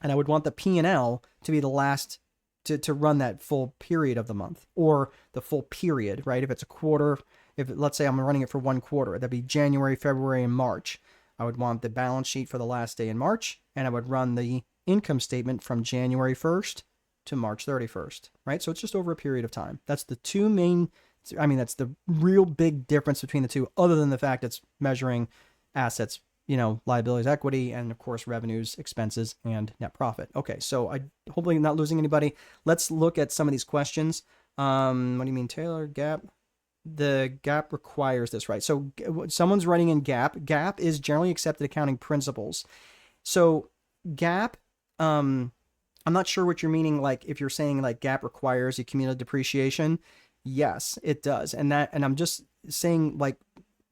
and I would want the P&L to be the last to run that full period of the month, or the full period, right? If it's a quarter, if let's say I'm running it for one quarter, that'd be January, February, and March. I would want the balance sheet for the last day in March, and I would run the income statement from January 1st to March 31st, right? So it's just over a period of time. That's the two main, I mean, that's the real big difference between the two, other than the fact it's measuring assets, liabilities, equity, and of course, revenues, expenses, and net profit. Okay, so I hopefully not losing anybody. Let's look at some of these questions. What do you mean, Taylor? GAAP? The GAAP requires this, right? So someone's writing in GAAP. GAAP is generally accepted accounting principles. So GAAP, I'm not sure what you're meaning. Like if you're saying like GAAP requires a cumulative depreciation, yes, it does. And I'm just saying like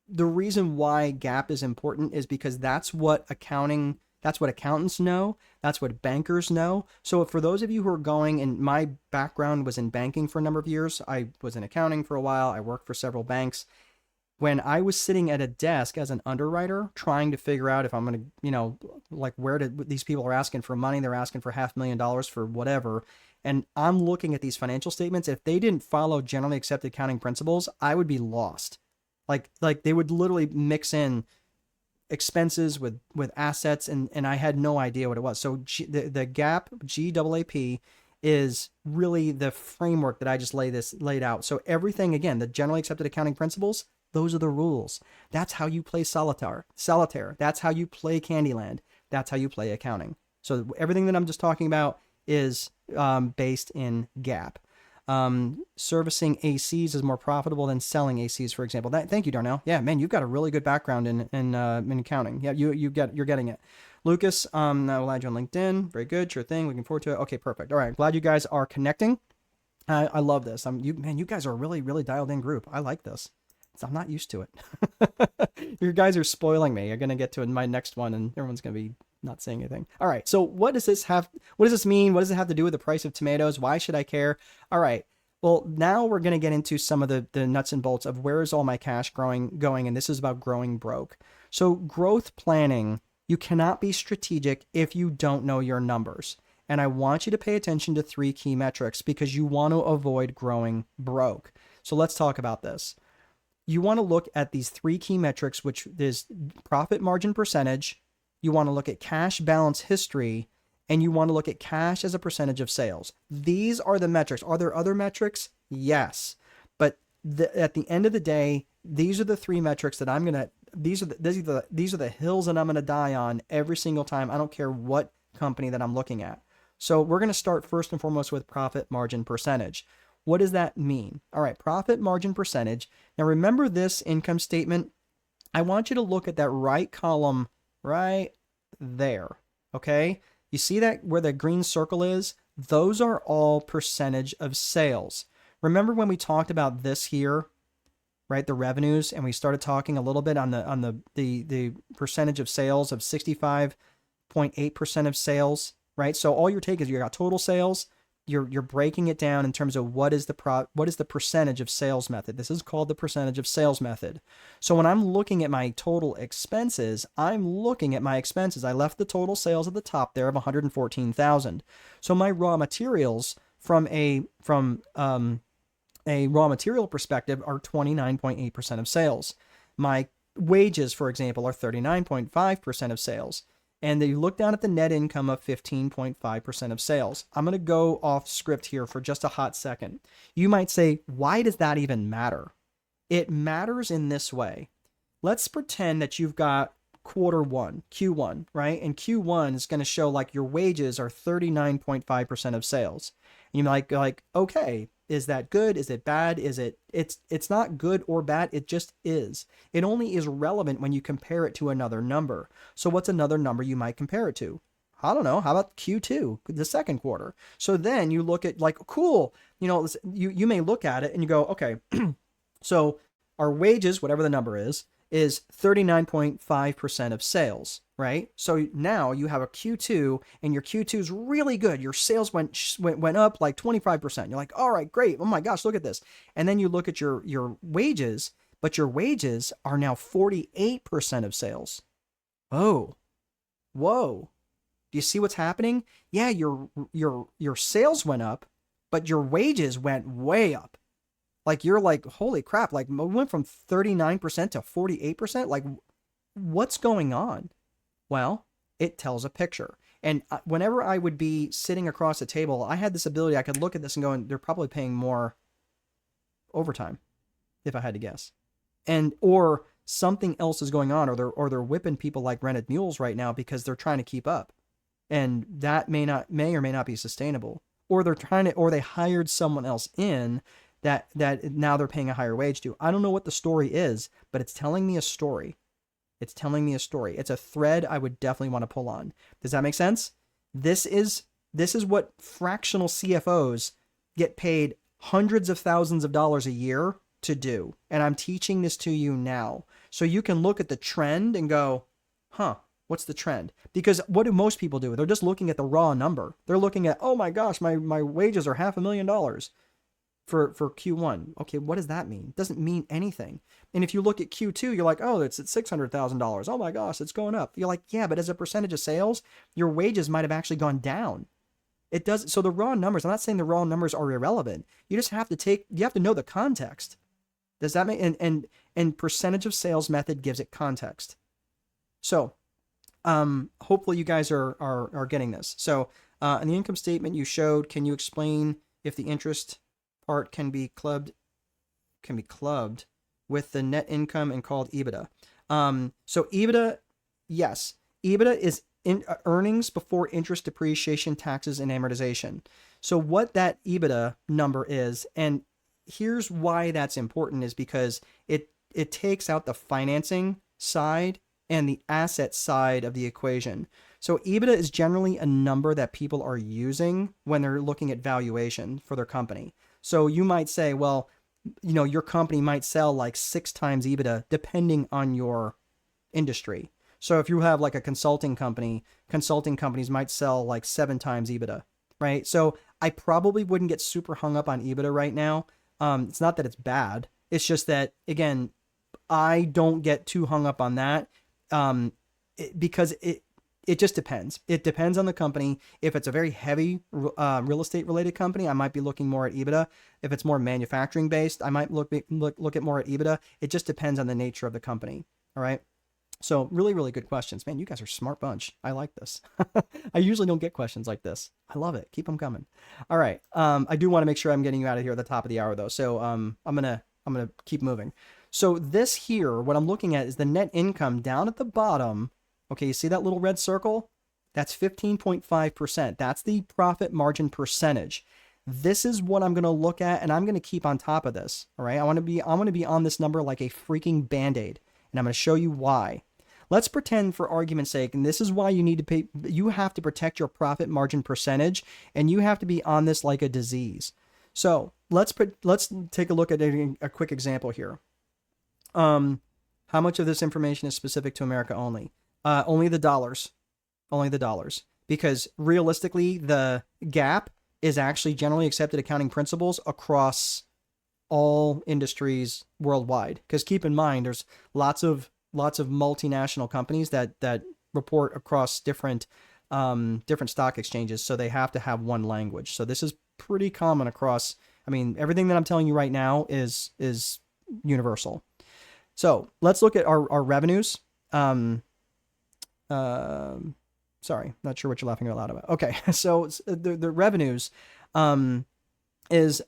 the reason why GAAP is important is because that's what accountants know. That's what bankers know. So for those of you who are going, and my background was in banking for a number of years, I was in accounting for a while. I worked for several banks. When I was sitting at a desk as an underwriter, trying to figure out if I'm going to, like these people are asking for money, they're asking for $500,000 for whatever. And I'm looking at these financial statements. If they didn't follow generally accepted accounting principles, I would be lost. Like they would literally mix in expenses with assets, and I had no idea what it was. So the GAAP, GAAP, is really the framework that I just laid out. So everything, again, the generally accepted accounting principles, those are the rules. That's how you play solitaire. That's how you play Candyland. That's how you play accounting. So everything that I'm just talking about is based in GAAP. Servicing ACs is more profitable than selling ACs, for example. Thank you, Darnell. Yeah, man, you've got a really good background in accounting. Yeah, you're getting it. Lucas, I'll add you on LinkedIn. Very good, sure thing. Looking forward to it. Okay, perfect. All right, glad you guys are connecting. I love this. You guys are a really, really dialed in group. I like this. I'm not used to it. You guys are spoiling me. You're gonna get to my next one, and everyone's gonna be not saying anything. All right. So what does this mean? What does it have to do with the price of tomatoes? Why should I care? All right. Well, now we're going to get into some of the nuts and bolts of where is all my cash going. And this is about growing broke. So growth planning, you cannot be strategic if you don't know your numbers. And I want you to pay attention to 3 key metrics because you want to avoid growing broke. So let's talk about this. You want to look at these 3 key metrics, which is profit margin percentage. You want to look at cash balance history, and you want to look at cash as a percentage of sales. These are the metrics. Are there other metrics? Yes. But at the end of the day, these are the 3 metrics that these are the hills that I'm going to die on every single time. I don't care what company that I'm looking at. So we're going to start first and foremost with profit margin percentage. What does that mean? All right, profit margin percentage. Now remember this income statement. I want you to look at that right column right there. Okay. You see that where the green circle is? Those are all percentage of sales. Remember when we talked about this here, right? The revenues, and we started talking a little bit on the percentage of sales of 65.8% of sales, right? So all you're taking is you got total sales. You're breaking it down in terms of what is the percentage of sales method. This is called the percentage of sales method. So when I'm looking at my total expenses, I'm looking at my expenses. I left the total sales at the top there of 114,000. So my raw materials from a raw material perspective are 29.8% of sales. My wages, for example, are 39.5% of sales. And you look down at the net income of 15.5% of sales. I'm going to go off script here for just a hot second. You might say, why does that even matter? It matters in this way. Let's pretend that you've got quarter one, Q1, right? And Q1 is going to show like your wages are 39.5% of sales. And you might go like, okay, is that good? Is it bad? It's not good or bad. It just is. It only is relevant when you compare it to another number. So what's another number you might compare it to? I don't know. How about Q2, the second quarter? So then you look at like, cool, you may look at it and you go, okay, so our wages, whatever the number is 39.5% of sales, right? So now you have a Q2 and your Q2 is really good. Your sales went up like 25%. You're like, all right, great. Oh my gosh, look at this. And then you look at your wages, but your wages are now 48% of sales. Oh, whoa. Do you see what's happening? Yeah, your sales went up, but your wages went way up. Like you're like, holy crap, like we went from 39% to 48%. Like what's going on? Well, it tells a picture. And whenever I would be sitting across the table, I had this ability, I could look at this and go, and they're probably paying more overtime, if I had to guess. And, or something else is going on, or they're whipping people like rented mules right now because they're trying to keep up. And that may or may not be sustainable. Or they hired someone else in that now they're paying a higher wage to. I don't know what the story is, but it's telling me a story. It's telling me a story. It's a thread I would definitely want to pull on. Does that make sense? This is what fractional CFOs get paid hundreds of thousands of dollars a year to do. And I'm teaching this to you now. So you can look at the trend and go, huh, what's the trend? Because what do most people do? They're just looking at the raw number. They're looking at, oh my gosh, my wages are $500,000 for Q1. Okay, what does that mean? It doesn't mean anything. And if you look at Q2, you're like, oh, it's at $600,000. Oh my gosh, it's going up. You're like, yeah, but as a percentage of sales, your wages might have actually gone down. It does. So the raw numbers, I'm not saying the raw numbers are irrelevant. You just have to know the context. Does that make, and percentage of sales method gives it context. So, hopefully you guys are getting this. So, in the income statement you showed, can you explain if the interest part can be clubbed with the net income and called EBITDA? So EBITDA, yes, EBITDA is earnings before interest, depreciation, taxes, and amortization. So what that EBITDA number is, and here's why that's important, is because it takes out the financing side and the asset side of the equation. So EBITDA is generally a number that people are using when they're looking at valuation for their company. So you might say, well, your company might sell like 6 times EBITDA depending on your industry. So if you have like a consulting company, consulting companies might sell like 7 times EBITDA, right? So I probably wouldn't get super hung up on EBITDA right now. It's not that it's bad. It's just that, again, I don't get too hung up on that because it just depends. It depends on the company. If it's a very heavy real estate related company, I might be looking more at EBITDA. If it's more manufacturing based, I might look at more at EBITDA. It just depends on the nature of the company. All right. So really, really good questions. Man, you guys are a smart bunch. I like this. I usually don't get questions like this. I love it. Keep them coming. All right. I do want to make sure I'm getting you out of here at the top of the hour though. So I'm gonna keep moving. So this here, what I'm looking at is the net income down at the bottom. Okay, you see that little red circle? That's 15.5%. That's the profit margin percentage. This is what I'm going to look at, and I'm going to keep on top of this. All right, I want to be on this number like a freaking Band-Aid, and I'm going to show you why. Let's pretend, for argument's sake, and this is why you need to pay. You have to protect your profit margin percentage, and you have to be on this like a disease. So let's take a look at a quick example here. How much of this information is specific to America only? Only the dollars, because realistically, the GAAP is actually generally accepted accounting principles across all industries worldwide. Because keep in mind, there's lots of multinational companies that report across different stock exchanges, so they have to have one language. So this is pretty common across. I mean, everything that I'm telling you right now is universal. So let's look at our revenues. Sorry, not sure what you're laughing out loud about. Okay, so the revenues is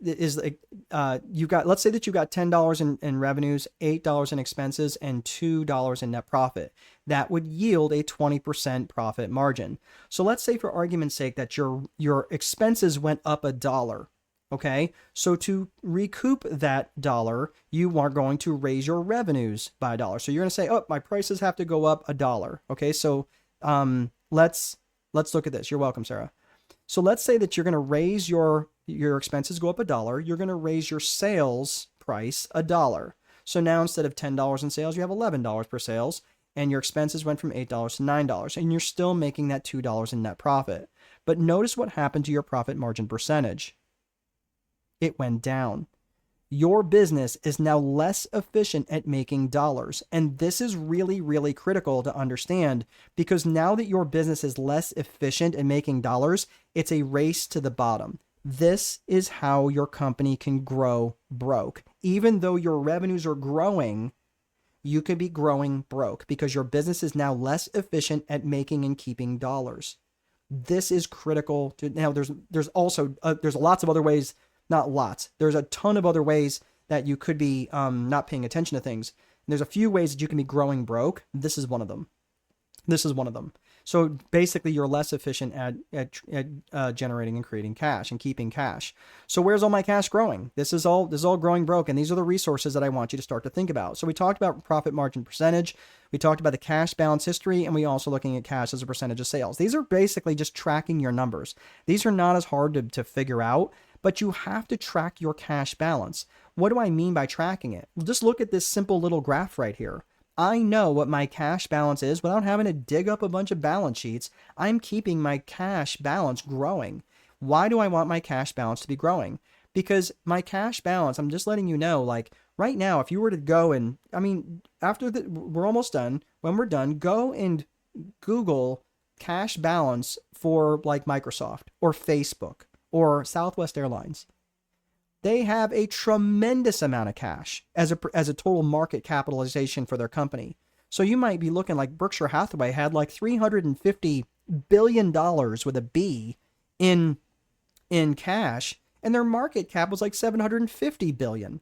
is like, let's say that you got $10 in revenues, $8 in expenses, and $2 in net profit. That would yield a 20% profit margin. So let's say, for argument's sake, that your expenses went up $1. Okay, so to recoup that dollar, you are going to raise your revenues by $1. So you're going to say, oh, my prices have to go up $1. Okay, so let's look at this. You're welcome, Sarah. So let's say that you're going to raise your expenses go up $1. You're going to raise your sales price $1. So now instead of $10 in sales, you have $11 per sales, and your expenses went from $8 to $9, and you're still making that $2 in net profit. But notice what happened to your profit margin percentage. It went down. Your business is now less efficient at making dollars. And this is really, really critical to understand, because now that your business is less efficient at making dollars, it's a race to the bottom. This is how your company can grow broke. Even though your revenues are growing, you could be growing broke because your business is now less efficient at making and keeping dollars. This is critical to, now there's also, there's lots of other ways. Not lots. There's a ton of other ways that you could be not paying attention to things. And there's a few ways that you can be growing broke. This is one of them. So basically, you're less efficient at generating and creating cash and keeping cash. So where's all my cash growing? This is all growing broke, and these are the resources that I want you to start to think about. So we talked about profit margin percentage. We talked about the cash balance history, and we also looking at cash as a percentage of sales. These are basically just tracking your numbers. These are not as hard to figure out, but you have to track your cash balance. What do I mean by tracking it? Well, just look at this simple little graph right here. I know what my cash balance is without having to dig up a bunch of balance sheets. I'm keeping my cash balance growing. Why do I want my cash balance to be growing? Because my cash balance, I'm just letting you know, like right now, if you were to go and, we're almost done. When we're done, go and Google cash balance for like Microsoft or Facebook or Southwest Airlines. They have a tremendous amount of cash as a total market capitalization for their company. So you might be looking like Berkshire Hathaway had like $350 billion with a B in cash, and their market cap was like $750 billion.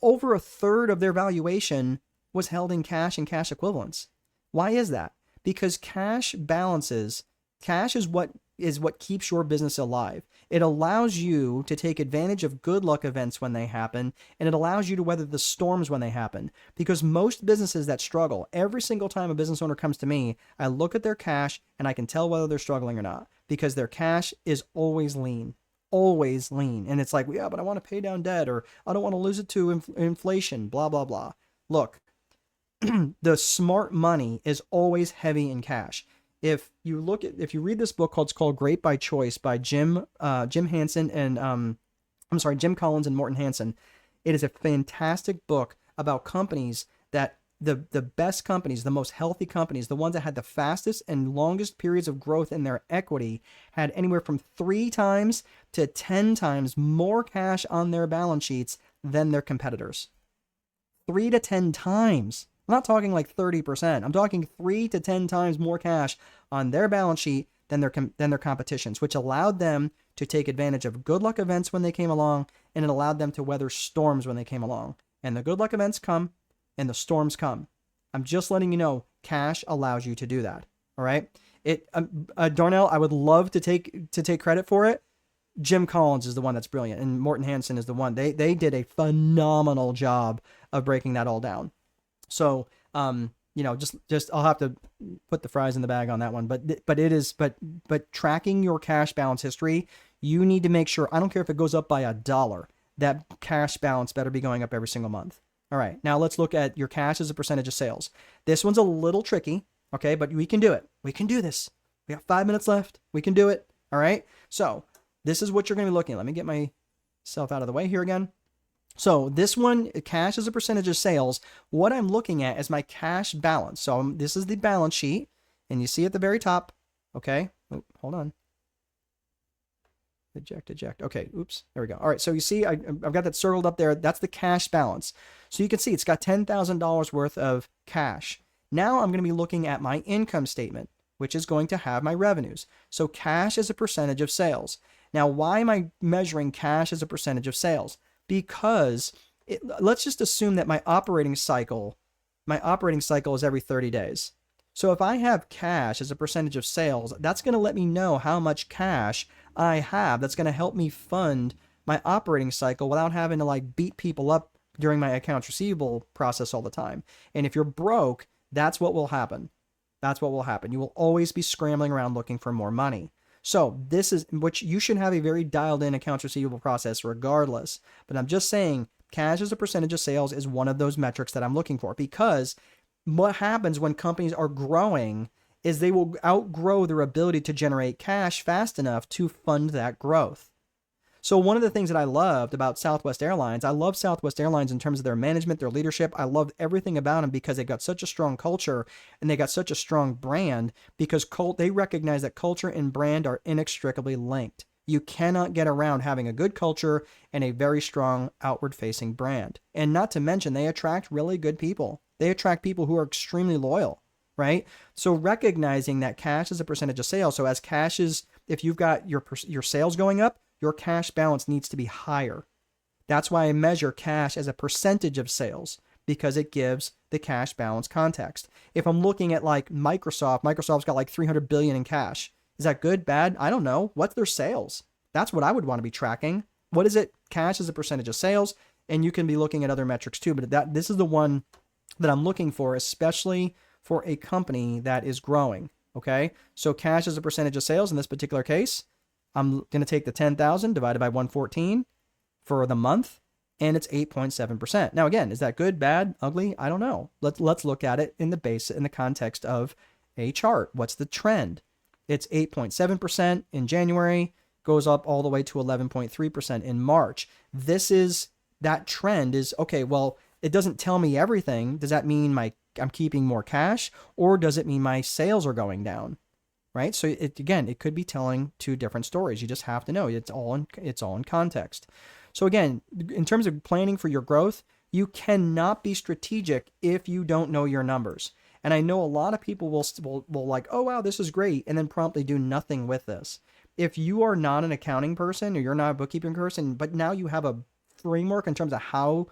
Over a third of their valuation was held in cash and cash equivalents. Why is that? Because cash is what keeps your business alive. It allows you to take advantage of good luck events when they happen, and it allows you to weather the storms when they happen. Because most businesses that struggle, every single time a business owner comes to me, I look at their cash and I can tell whether they're struggling or not, because their cash is always lean. Always lean. And it's like, yeah, but I want to pay down debt, or I don't want to lose it to inflation, blah, blah, blah. Look, the smart money is always heavy in cash. If you read this book it's called Great by Choice by Jim Hansen and Jim Collins and Morton Hansen, it is a fantastic book about companies that the best companies, the most healthy companies, the ones that had the fastest and longest periods of growth in their equity had anywhere from 3 times to 10 times more cash on their balance sheets than their competitors. 3 to 10 times. I'm not talking like 30%. I'm talking 3 to 10 times more cash on their balance sheet than their competitions, which allowed them to take advantage of good luck events when they came along, and it allowed them to weather storms when they came along. And the good luck events come, and the storms come. I'm just letting you know, cash allows you to do that. All right. Darnell, I would love to take credit for it. Jim Collins is the one that's brilliant, and Morton Hansen is the one. They did a phenomenal job of breaking that all down. So, just I'll have to put the fries in the bag on that one. But tracking your cash balance history, you need to make sure, I don't care if it goes up by $1, that cash balance better be going up every single month. All right, now let's look at your cash as a percentage of sales. This one's a little tricky, okay, but we can do it. We can do this. We got 5 minutes left. We can do it. All right, so this is what you're going to be looking at. Let me get myself out of the way here again. So this one, cash as a percentage of sales, what I'm looking at is my cash balance. So this is the balance sheet, and you see at the very top, okay? Oh, hold on. Eject. Okay, oops, there we go. All right, so you see I've got that circled up there. That's the cash balance. So you can see it's got $10,000 worth of cash. Now I'm going to be looking at my income statement, which is going to have my revenues. So cash is a percentage of sales. Now, why am I measuring cash as a percentage of sales? Because let's just assume that my operating cycle is every 30 days. So if I have cash as a percentage of sales, that's going to let me know how much cash I have. That's going to help me fund my operating cycle without having to like beat people up during my accounts receivable process all the time. And if you're broke, that's what will happen. That's what will happen. You will always be scrambling around looking for more money. So this is which you should have a very dialed in accounts receivable process regardless. But I'm just saying cash as a percentage of sales is one of those metrics that I'm looking for, because what happens when companies are growing is they will outgrow their ability to generate cash fast enough to fund that growth. So one of the things that I loved about Southwest Airlines, I love Southwest Airlines in terms of their management, their leadership. I loved everything about them because they got such a strong culture and they got such a strong brand, because they recognize that culture and brand are inextricably linked. You cannot get around having a good culture and a very strong outward-facing brand. And not to mention, they attract really good people. They attract people who are extremely loyal, right? So recognizing that cash is a percentage of sales. So as cash is, if you've got your sales going up, your cash balance needs to be higher. That's why I measure cash as a percentage of sales, because it gives the cash balance context. If I'm looking at like Microsoft's got like 300 billion in cash. Is that good, bad? I don't know. What's their sales? That's what I would want to be tracking. What is it? Cash as a percentage of sales. And you can be looking at other metrics too, but this is the one that I'm looking for, especially for a company that is growing. Okay. So cash as a percentage of sales in this particular case, I'm going to take the 10,000 divided by 114 for the month, and it's 8.7%. Now, again, is that good, bad, ugly? I don't know. Let's look at it in the context of a chart. What's the trend? It's 8.7% in January, goes up all the way to 11.3% in March. That trend is, okay, well, it doesn't tell me everything. Does that mean I'm keeping more cash, or does it mean my sales are going down? Right? So it could be telling two different stories. You just have to know it's all in context. So again, in terms of planning for your growth, you cannot be strategic if you don't know your numbers. And I know a lot of people will like, oh, wow, this is great, and then promptly do nothing with this. If you are not an accounting person or you're not a bookkeeping person, but now you have a framework in terms of how,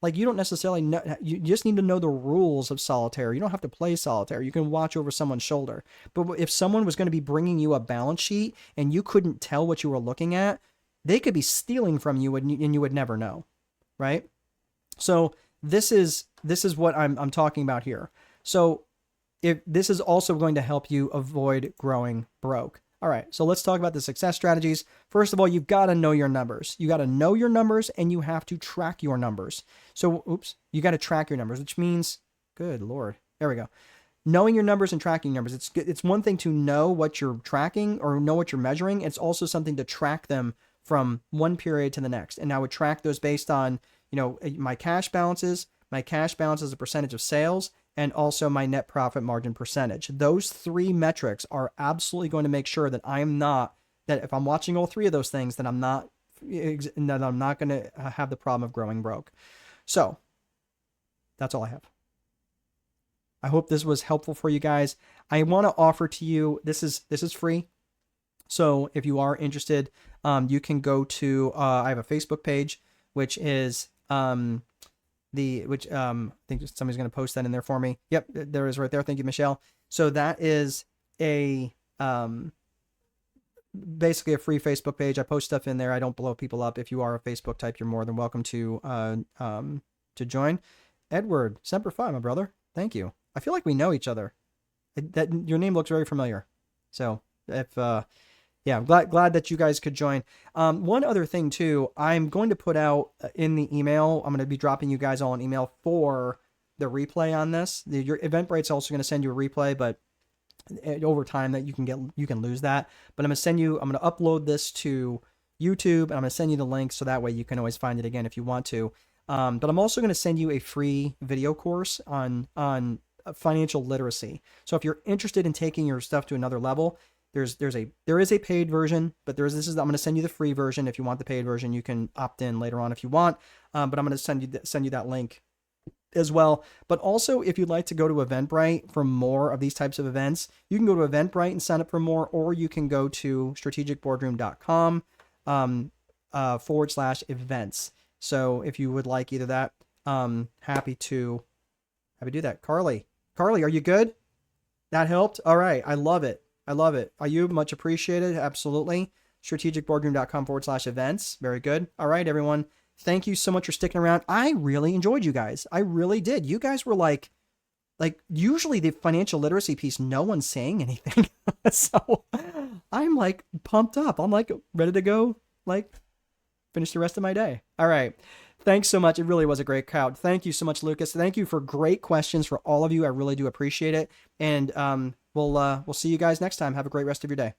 like, you don't necessarily know, you just need to know the rules of solitaire. You don't have to play solitaire. You can watch over someone's shoulder. But if someone was going to be bringing you a balance sheet and you couldn't tell what you were looking at, they could be stealing from you and you would never know, right? So this is what I'm talking about here. So if this is also going to help you avoid growing broke. All right, so let's talk about the success strategies. First of all, you've got to know your numbers. You got to know your numbers and you have to track your numbers. So, you got to track your numbers, which means, good Lord, there we go. Knowing your numbers and tracking numbers. It's one thing to know what you're tracking or know what you're measuring. It's also something to track them from one period to the next. And I would track those based on, my cash balances as a percentage of sales, and also my net profit margin percentage. Those three metrics are absolutely going to make sure that that if I'm watching all three of those things, that I'm not going to have the problem of growing broke. So that's all I have. I hope this was helpful for you guys. I want to offer to you, this is free. So if you are interested, you can go to, I have a Facebook page, which is, I think somebody's going to post that in there for me. Yep, there is right there. Thank you, Michelle. So that is basically a free Facebook page. I post stuff in there. I don't blow people up. If you are a Facebook type, you're more than welcome to join. Edward, Semper Fi, my brother. Thank you. I feel like we know each other. That your name looks very familiar. So I'm glad that you guys could join. One other thing too, I'm going to put out in the email, I'm going to be dropping you guys all an email for the replay on this. Your Eventbrite's also going to send you a replay, but over time that you can lose that. But I'm going to upload this to YouTube and I'm going to send you the link so that way you can always find it again if you want to. But I'm also going to send you a free video course on financial literacy. So if you're interested in taking your stuff to another level, there is a paid version, but I'm going to send you the free version. If you want the paid version, you can opt in later on if you want. But I'm going to send you that link as well. But also, if you'd like to go to Eventbrite for more of these types of events, you can go to Eventbrite and sign up for more, or you can go to strategicboardroom.com. /events. So if you would like either that, happy to do that. Carly, are you good? That helped. All right. I love it. Are you much appreciated? Absolutely. strategicboardroom.com/events. Very good. All right, everyone. Thank you so much for sticking around. I really enjoyed you guys. I really did. You guys were like usually the financial literacy piece, no one's saying anything. So I'm like pumped up. I'm like ready to go, like finish the rest of my day. All right. Thanks so much. It really was a great crowd. Thank you so much, Lucas. Thank you for great questions for all of you. I really do appreciate it. And we'll see you guys next time. Have a great rest of your day.